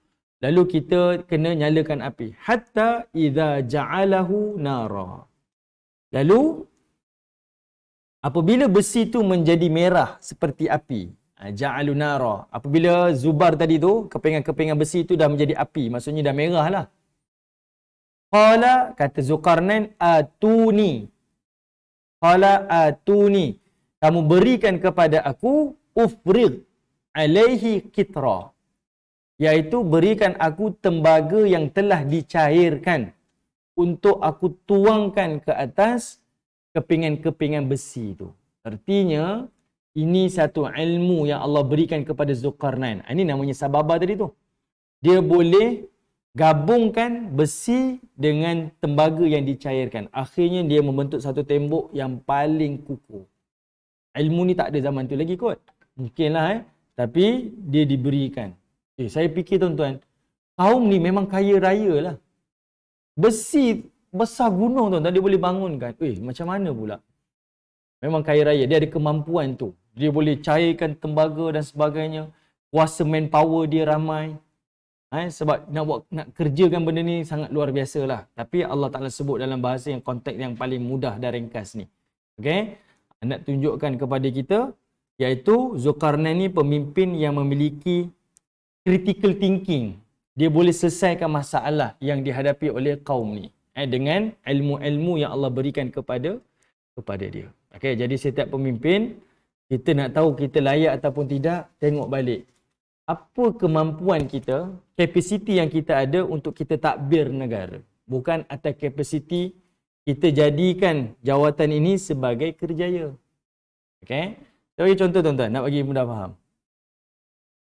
Lalu kita kena nyalakan api. Hatta idza ja'alahu nara. Lalu, apabila besi tu menjadi merah seperti api. Ja'alu nara. Apabila zubar tadi tu, kepingan-kepingan besi tu dah menjadi api. Maksudnya dah merah lah. Qala, kata Zulkarnain, atuni. Qala atuni. Kamu berikan kepada aku, ufrig alaihi kitra. Iaitu berikan aku tembaga yang telah dicairkan untuk aku tuangkan ke atas kepingan-kepingan besi itu. Artinya, ini satu ilmu yang Allah berikan kepada Zulkarnain. Ini namanya sababa tadi tu. Dia boleh gabungkan besi dengan tembaga yang dicairkan. Akhirnya dia membentuk satu tembok yang paling kukuh. Ilmu ni tak ada zaman tu lagi kot. Mungkinlah tapi dia diberikan. Saya fikir tuan-tuan, kaum ni memang kaya raya lah. Besi besar gunung tuan-tuan, dia boleh bangunkan. Macam mana pula? Memang kaya raya, dia ada kemampuan tu. Dia boleh cairkan tembaga dan sebagainya. Kuasa manpower dia ramai. Sebab nak kerjakan benda ni sangat luar biasa lah. Tapi Allah Ta'ala sebut dalam bahasa yang konteks yang paling mudah dan ringkas ni. Okay? Nak tunjukkan kepada kita, iaitu Zulkarnain ni pemimpin yang memiliki critical thinking. Dia boleh selesaikan masalah yang dihadapi oleh kaum ni dengan ilmu-ilmu yang Allah berikan kepada dia. Okey, jadi setiap pemimpin, kita nak tahu kita layak ataupun tidak, tengok balik. Apa kemampuan kita, kapasiti yang kita ada untuk kita takbir negara. Bukan atas kapasiti kita jadikan jawatan ini sebagai kerjaya. Okey? Saya bagi contoh tuan-tuan, nak bagi mudah faham.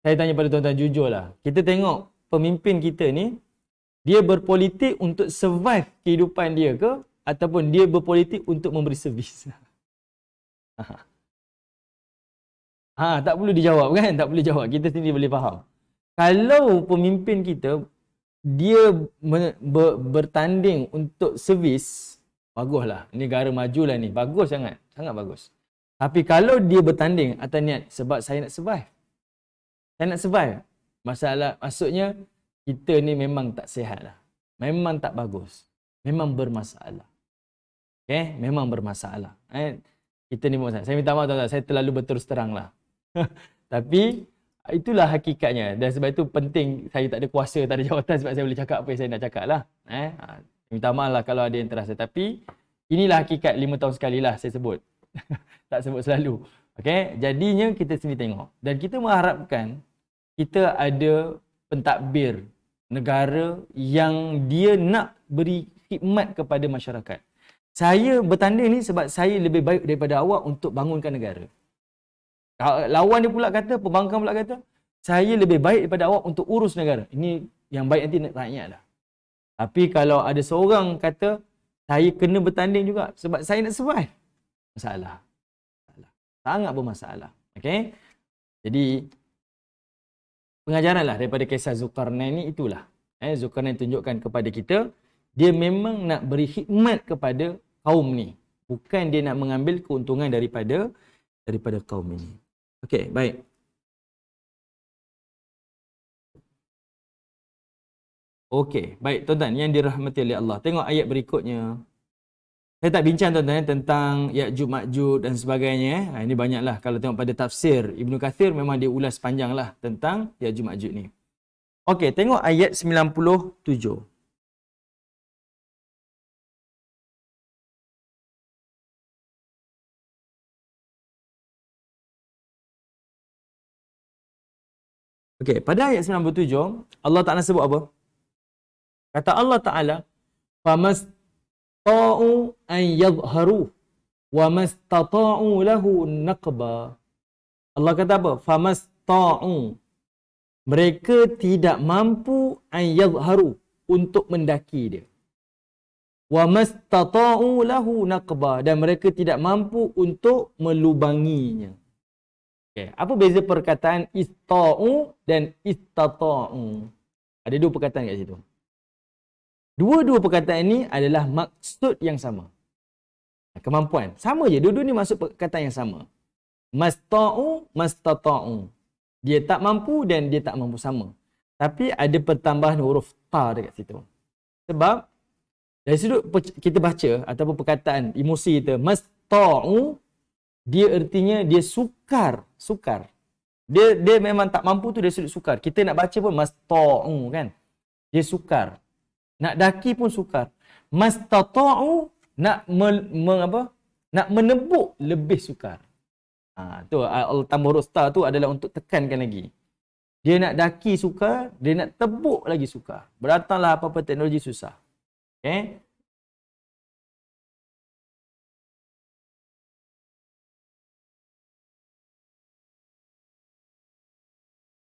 Saya tanya pada tuan-tuan jujurlah. Kita tengok pemimpin kita ni, dia berpolitik untuk survive kehidupan dia ke ataupun dia berpolitik untuk memberi servis? Tak perlu dijawab kan? Tak boleh jawab. Kita sendiri boleh faham. Kalau pemimpin kita dia bertanding untuk servis, baguslah. Negara maju lah ni. Bagus sangat. Sangat bagus. Tapi kalau dia bertanding atas niat sebab saya nak survive. Saya nak survive. Masalah, maksudnya kita ni memang tak sihat lah. Memang tak bagus. Memang bermasalah. Okay? Memang bermasalah. Kita ni bermasalah. Saya minta maaf tuan-tuan. Saya terlalu berterus terang lah. Tapi itulah hakikatnya. Dan sebab itu penting saya tak ada kuasa, tak ada jawatan sebab saya boleh cakap apa yang saya nak cakap lah. Minta maaf lah kalau ada yang terasa. Tapi inilah hakikat 5 tahun sekali lah saya sebut. Tak sebut selalu. Okay? Jadinya kita sendiri tengok. Dan kita mengharapkan kita ada pentadbir negara yang dia nak beri khidmat kepada masyarakat. Saya bertanding ni sebab saya lebih baik daripada awak untuk bangunkan negara. Lawan dia pula kata, pembangkang pula kata, saya lebih baik daripada awak untuk urus negara. Ini yang baik nanti rakyat lah. Tapi kalau ada seorang kata, saya kena bertanding juga sebab saya nak survive. Masalah. Sangat bermasalah. Okay? Jadi, pengajaran lah daripada kisah Zulkarnain ni itulah. Zulkarnain tunjukkan kepada kita, dia memang nak beri khidmat kepada kaum ni. Bukan dia nak mengambil keuntungan daripada kaum ini. Okey, baik. Okey, baik tuan-tuan yang dirahmati oleh Allah. Tengok ayat berikutnya. Saya tak bincang tuan-tuan tentang Ya'juj Ma'juj dan sebagainya. Ini banyaklah kalau tengok pada tafsir Ibnu Kathir memang dia ulas panjanglah tentang Ya'juj Ma'juj ni. Okey, tengok ayat 97. Okey, pada ayat 97 Allah Taala sebut apa? Kata Allah Taala, "Famasta'u an yadhharu wa mastata'u lahu naqba." Allah kata apa? Famasta'u. Mereka tidak mampu an yadhharu untuk mendaki dia. Wa mastata'u lahu naqba, dan mereka tidak mampu untuk melubanginya. Okay. Apa beza perkataan ista'u dan istata'u? Ada dua perkataan kat situ. Dua-dua perkataan ini adalah maksud yang sama. Kemampuan. Sama je. Dua-dua ni maksud perkataan yang sama. Masta'u, mastata'u. Dia tak mampu dan dia tak mampu, sama. Tapi ada pertambahan huruf ta dekat situ. Sebab dari sudut kita baca ataupun perkataan emosi kita, masta'u, dia artinya dia sukar. Dia memang tak mampu tu dari sudut sukar. Kita nak baca pun masta'u kan. Dia sukar. Nak daki pun sukar. Mastata'u, nak nak menebuk lebih sukar. Tu tambah huruf ta tu adalah untuk tekankan lagi. Dia nak daki sukar, dia nak tebuk lagi sukar. Berdatanglah apa-apa teknologi susah. Okay?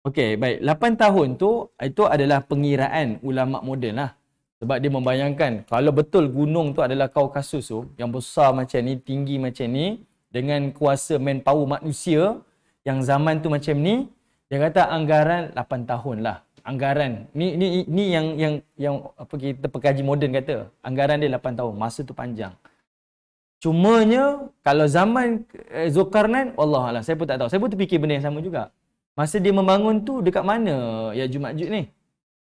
Okey, baik. 8 tahun tu, itu adalah pengiraan ulama moden lah. Sebab dia membayangkan, kalau betul gunung tu adalah Kaukasus tu, yang besar macam ni, tinggi macam ni, dengan kuasa manpower manusia, yang zaman tu macam ni, dia kata anggaran 8 tahun lah. Anggaran. Ni yang apa kita pekaji moden kata. Anggaran dia 8 tahun. Masa tu panjang. Cumanya, kalau zaman Zulkarnain, wallahualam, saya pun tak tahu. Saya pun terfikir benda yang sama juga. Masa dia membangun tu, dekat mana Ya'juj Ma'juj ni?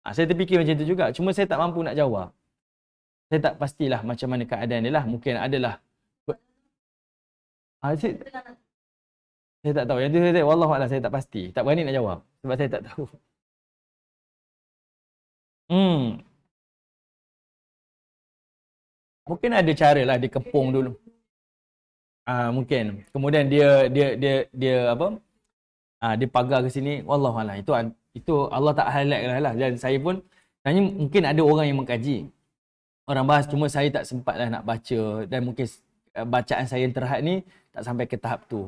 Saya terfikir macam tu juga. Cuma saya tak mampu nak jawab. Saya tak pastilah macam mana keadaan dia lah. Mungkin adalah. Saya tak tahu. Yang tu saya wallahualam, saya tak pasti. Tak berani nak jawab. Sebab saya tak tahu. Mungkin ada cara lah dia kepung dulu. Mungkin. Kemudian dia apa? Dia pagar ke sini. Wallahualam. Itu Allah tak highlight lah. Dan saya pun tanya, mungkin ada orang yang mengkaji. Orang bahas, cuma saya tak sempat lah nak baca. Dan mungkin bacaan saya yang terhad ni tak sampai ke tahap tu.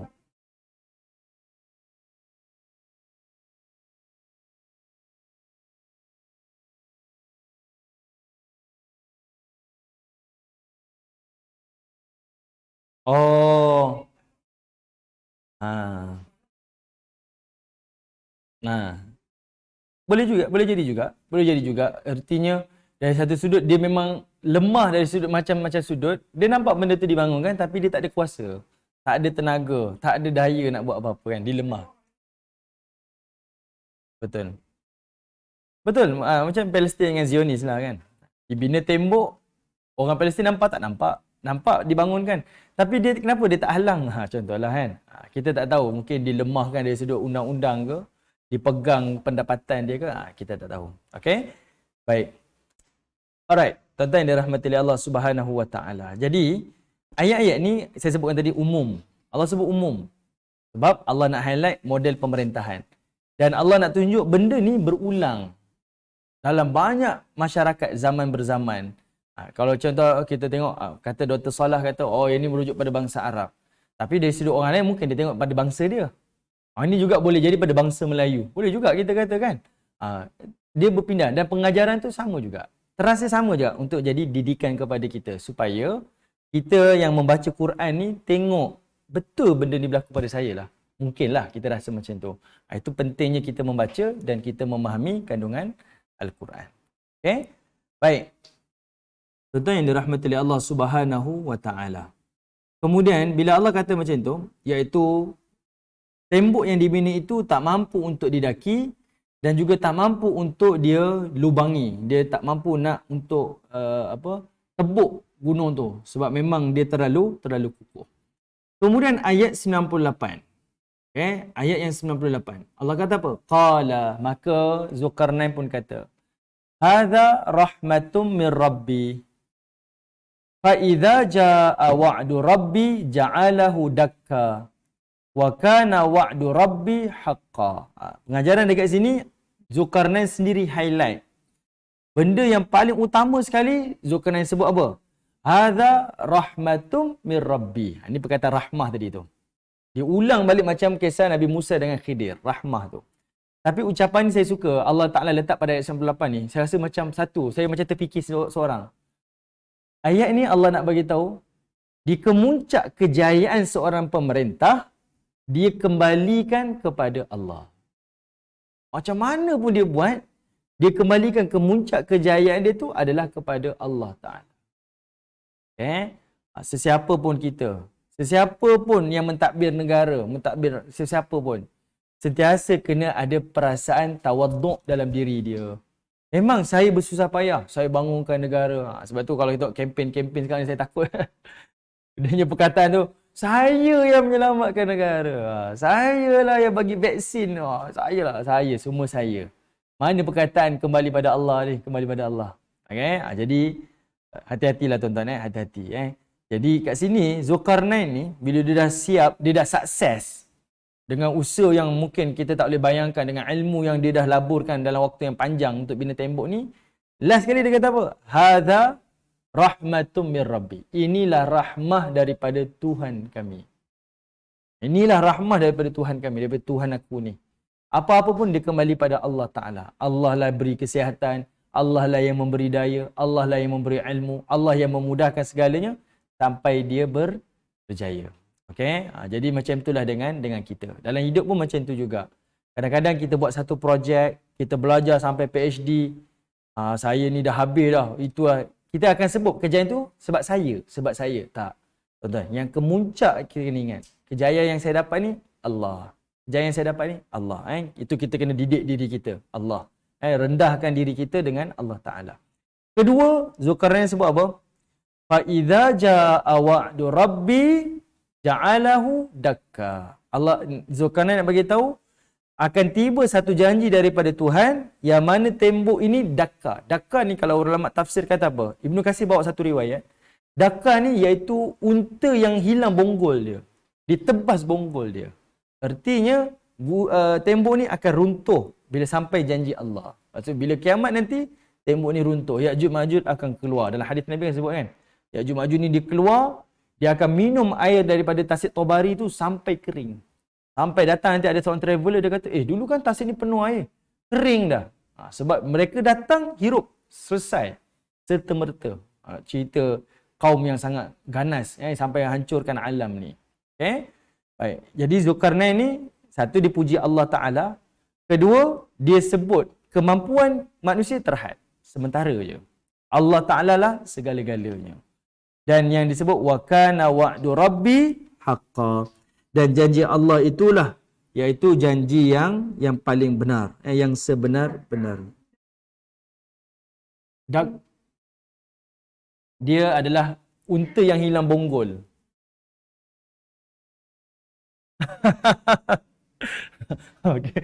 Oh. Ha. Nah. boleh jadi juga. Artinya dari satu sudut dia memang lemah dari sudut macam-macam sudut. Dia nampak benda tu dibangunkan tapi dia tak ada kuasa. Tak ada tenaga, tak ada daya nak buat apa-apa kan. Dia lemah. Betul. Betul. Macam Palestin dengan Zionis lah kan. Dibina tembok, orang Palestin nampak tak nampak? Nampak dibangunkan. Tapi dia kenapa dia tak halang? Contohlah kan. Kita tak tahu. Mungkin dilemahkan dari sudut undang-undang ke. Dipegang pendapatan dia ke. Kita tak tahu. Okay. Baik. Alright. Tuan-tuan yang dirahmati oleh Allah Subhanahu Wa Taala. Jadi, ayat-ayat ni saya sebutkan tadi umum. Allah sebut umum. Sebab Allah nak highlight model pemerintahan. Dan Allah nak tunjuk benda ni berulang. Dalam banyak masyarakat zaman berzaman. Kalau contoh kita tengok, kata Dr. Salah kata, oh ini merujuk pada bangsa Arab. Tapi dari sudut orang lain mungkin dia tengok pada bangsa dia. Ini juga boleh jadi pada bangsa Melayu. Boleh juga kita kata kan. Dia berpindah dan pengajaran tu sama juga. Terasa sama juga untuk jadi didikan kepada kita. Supaya kita yang membaca Quran ni tengok betul benda ni berlaku pada saya lah. Mungkinlah kita rasa macam tu. Itu pentingnya kita membaca dan kita memahami kandungan Al-Quran. Okay? Baik. Tuan-tuan yang dirahmati oleh Allah Subhanahu Wa Taala. Kemudian bila Allah kata macam tu, iaitu tembok yang dibina itu tak mampu untuk didaki dan juga tak mampu untuk dia lubangi. Dia tak mampu nak untuk tebuk gunung tu sebab memang dia terlalu kukuh. Kemudian ayat 98. Okay, ayat yang 98. Allah kata apa? Qala, maka Zulkarnain pun kata, hadza rahmatum min rabbi. Fa idza jaa wa'du rabbi ja'alahu dakka. Wa kana wa'du rabbi haqqan. Pengajaran dekat sini Zulkarnain sendiri highlight. Benda yang paling utama sekali Zulkarnain sebut apa? Hadza rahmatum min rabbi. Ini perkataan rahmah tadi tu. Dia ulang balik macam kisah Nabi Musa dengan Khidir, rahmah tu. Tapi ucapan ni saya suka, Allah Ta'ala letak pada ayat 98 ni. Saya rasa macam satu, saya macam terfikir seorang. Ayat ni Allah nak bagi tahu, di kemuncak kejayaan seorang pemerintah, dia kembalikan kepada Allah. Macam mana pun dia buat, dia kembalikan kemuncak kejayaan dia tu adalah kepada Allah Ta'ala. Okay? Sesiapa pun kita, sesiapa pun yang mentadbir negara, mentadbir sesiapa pun, sentiasa kena ada perasaan tawaduk dalam diri dia. Memang saya bersusah payah, saya bangunkan negara. Sebab tu kalau kita kempen-kempen sekarang ni saya takut. Dia punya perkataan tu, saya yang menyelamatkan negara. Saya lah yang bagi vaksin. Saya, semua saya. Mana perkataan kembali pada Allah ni, kembali pada Allah. Okay? Jadi, hati-hatilah tuan-tuan, hati-hati. Jadi kat sini, Zulkarnain ni, bila dia dah siap, dia dah sukses. Dengan usaha yang mungkin kita tak boleh bayangkan, dengan ilmu yang dia dah laburkan dalam waktu yang panjang untuk bina tembok ni. Last kali dia kata apa? Hadza rahmatum min rabbi. Inilah rahmah daripada Tuhan kami. Inilah rahmah daripada Tuhan kami, daripada Tuhan aku ni. Apa-apa pun dia kembali pada Allah Ta'ala. Allah lah beri kesihatan, Allah lah yang memberi daya, Allah lah yang memberi ilmu, Allah yang memudahkan segalanya sampai dia berjaya. Okay? Jadi macam itulah dengan kita. Dalam hidup pun macam tu juga. Kadang-kadang kita buat satu projek, kita belajar sampai PhD. Saya ni dah habis dah. Itulah. Kita akan sebut kejayaan tu sebab saya. Tak. Tuan-tuan, yang kemuncak kita kena ingat. Kejayaan yang saya dapat ni, Allah. Kejayaan yang saya dapat ni, Allah. Itu kita kena didik diri kita. Allah. Rendahkan diri kita dengan Allah Ta'ala. Kedua, Zulkarnain sebut apa? Fa idza jaa wa'du rabbi ja'alahu dakka. Allah Zulkarnain nak bagi tahu akan tiba satu janji daripada Tuhan yang mana tembok ini dakka. Dakka ni kalau ulama tafsir kata apa? Ibnu Katsir bawa satu riwayat. Dakka ni iaitu unta yang hilang bonggol dia. Ditebas bonggol dia. Artinya tembok ni akan runtuh bila sampai janji Allah. Maksud bila kiamat nanti tembok ni runtuh. Ya'juj Ma'juj akan keluar. Dalam hadis Nabi kan sebut kan. Ya'juj Ma'juj ni dia keluar, dia akan minum air daripada tasik Tobari tu sampai kering. Sampai datang nanti ada seorang traveller, dia kata, dulu kan tasik ni penuh air. Kering dah. Sebab mereka datang, hirup. Selesai. Serta-merta. Cerita kaum yang sangat ganas. Sampai hancurkan alam ni. Okay? Baik. Jadi Zulkarnain ni, satu dipuji Allah Ta'ala. Kedua, dia sebut kemampuan manusia terhad. Sementara je. Allah Ta'ala lah segala-galanya. Dan yang disebut wa kana wa'du rabbi haqqan. Dan janji Allah itulah, iaitu janji yang paling benar, yang sebenar-benar. Dan dia adalah unta yang hilang bonggol. Okey.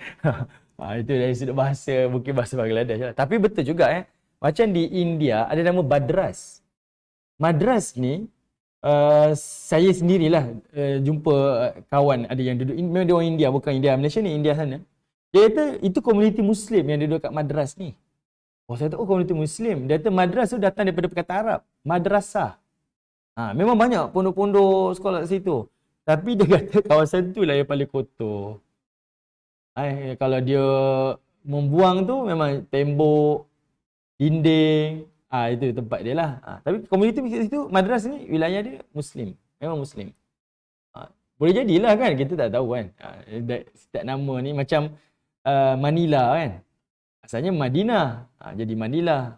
Itu dari sudut bahasa, mungkin bahasa Bangladesh lah. Tapi betul juga macam di India ada nama Madras. Madras ni saya sendirilah jumpa kawan ada yang duduk, memang dia orang India, bukan India Malaysia ni, India sana. Dia kata itu komuniti Muslim yang duduk kat Madras ni. Oh, saya tahu komuniti Muslim. Dia kata Madras tu datang daripada perkataan Arab, madrasah. Memang banyak pondok-pondok sekolah kat situ. Tapi dia kata kawasan tu lah yang paling kotor. Kalau dia membuang tu memang tembok, dinding, itu tempat dia lah. Tapi komuniti kat situ, Madras ni wilayah dia Muslim. Memang Muslim. Boleh jadilah kan, kita tak tahu kan. Setiap nama ni macam Manila kan. Asalnya Madinah. Jadi Manila.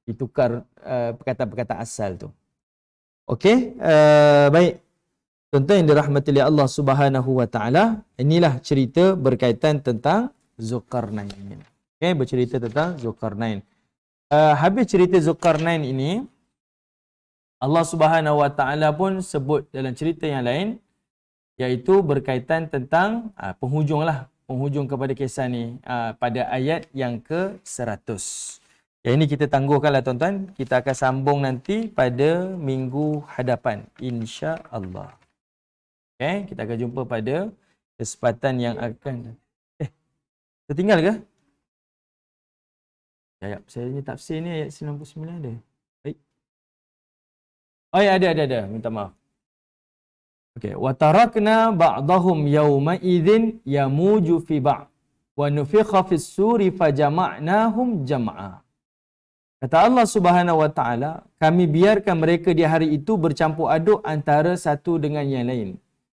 Ditukar perkataan-perkataan asal tu. Okey, baik. Tuan-tuan yang dirahmati oleh Allah Subhanahu wa taala, inilah cerita berkaitan tentang Zulkarnain. Okey, bercerita tentang Zulkarnain. Habis cerita Zulkarnain ini, Allah Subhanahu wa taala pun sebut dalam cerita yang lain, iaitu berkaitan tentang penghujung kepada kisah ni pada ayat yang ke-100. Yang ini kita tangguhkanlah tuan-tuan, kita akan sambung nanti pada minggu hadapan, insya-Allah. Okay, kita akan jumpa pada kesempatan yang akan... tertinggal ke? Sekejap, saya ni tafsir ni ayat 99 ada. Baik. Oh ya, ada. Minta maaf. Okey, wa tarakna ba'dahum yawma idzin yamuju fi ba'd wa nufikha fis suri fajama'nahum jam'a. Kata Allah Subhanahu wa taala, kami biarkan mereka di hari itu bercampur aduk antara satu dengan yang lain.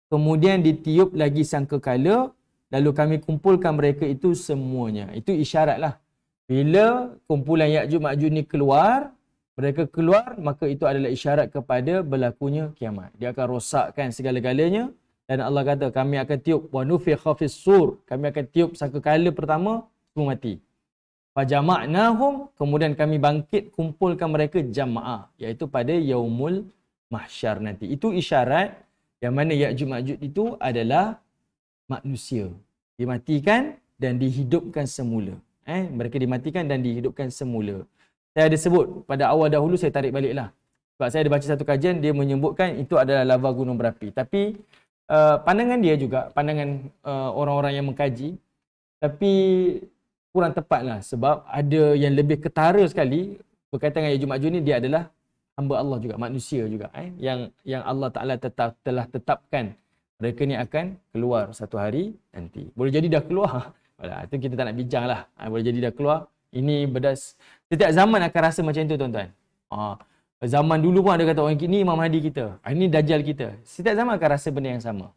Kemudian ditiup lagi sangkakala, lalu kami kumpulkan mereka itu semuanya. Itu isyaratlah. Bila kumpulan Ya'juj Ma'juj ni keluar, mereka keluar, maka itu adalah isyarat kepada berlakunya kiamat. Dia akan rosakkan segala-galanya. Dan Allah kata, kami akan tiup wa nufikha fis sur. Kami akan tiup sangkakala pertama, semua mati. Fajama'nahum, kemudian kami bangkit kumpulkan mereka jama'ah, iaitu pada yaumul mahsyar nanti. Itu isyarat yang mana Ya'juj Ma'juj itu adalah manusia. Dimatikan dan dihidupkan semula. Mereka dimatikan dan dihidupkan semula. Saya ada sebut pada awal dahulu, saya tarik baliklah. Sebab saya ada baca satu kajian, dia menyebutkan itu adalah lava gunung berapi. Tapi pandangan dia juga, pandangan orang-orang yang mengkaji, tapi kurang tepatlah. Sebab ada yang lebih ketara sekali berkaitan dengan Ya'juj Ma'juj ni, dia adalah hamba Allah juga, manusia juga. Yang Allah Ta'ala telah tetapkan mereka ni akan keluar satu hari nanti. Boleh jadi dah keluar. Itu kita tak nak bincang lah. Boleh jadi dah keluar. Ini setiap zaman akan rasa macam itu tuan-tuan. Zaman dulu pun ada kata orang ini Imam Mahdi kita. Ini Dajjal kita. Setiap zaman akan rasa benda yang sama.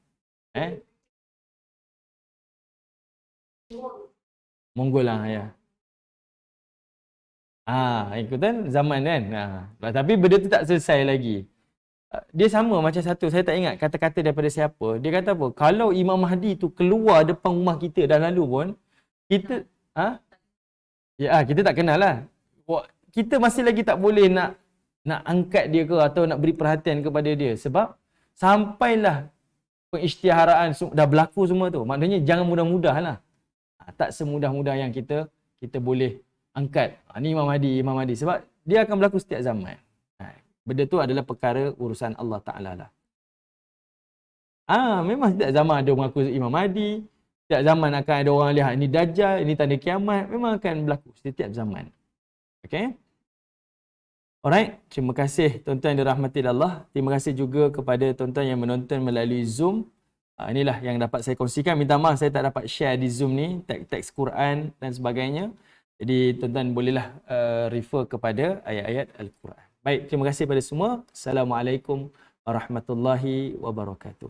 Mongol lah ya. Ikutan zaman kan. Tapi benda tu tak selesai lagi. Dia sama macam satu, saya tak ingat kata-kata daripada siapa. Dia kata apa? Kalau Imam Mahdi tu keluar depan rumah kita dah lalu pun, kita kita tak kenal lah. Kita masih lagi tak boleh nak angkat dia ke atau nak beri perhatian kepada dia. Sebab sampailah pengisytiharaan dah berlaku semua tu. Maknanya jangan mudah-mudah lah. Tak semudah-mudah yang kita boleh angkat. Ni Imam Mahdi. Sebab dia akan berlaku setiap zaman. Benda tu adalah perkara urusan Allah Ta'ala lah. Memang setiap zaman ada mengaku Imam Mahdi. Setiap zaman akan ada orang lihat ini Dajjal, ini tanda kiamat. Memang akan berlaku setiap zaman. Okay? Alright. Terima kasih tuan-tuan yang dirahmati Allah. Terima kasih juga kepada tuan-tuan yang menonton melalui Zoom. Inilah yang dapat saya kongsikan. Minta maaf saya tak dapat share di Zoom ni. Teks Quran dan sebagainya. Jadi tuan-tuan bolehlah refer kepada ayat-ayat Al-Quran. Baik, terima kasih pada semua. Assalamualaikum warahmatullahi wabarakatuh.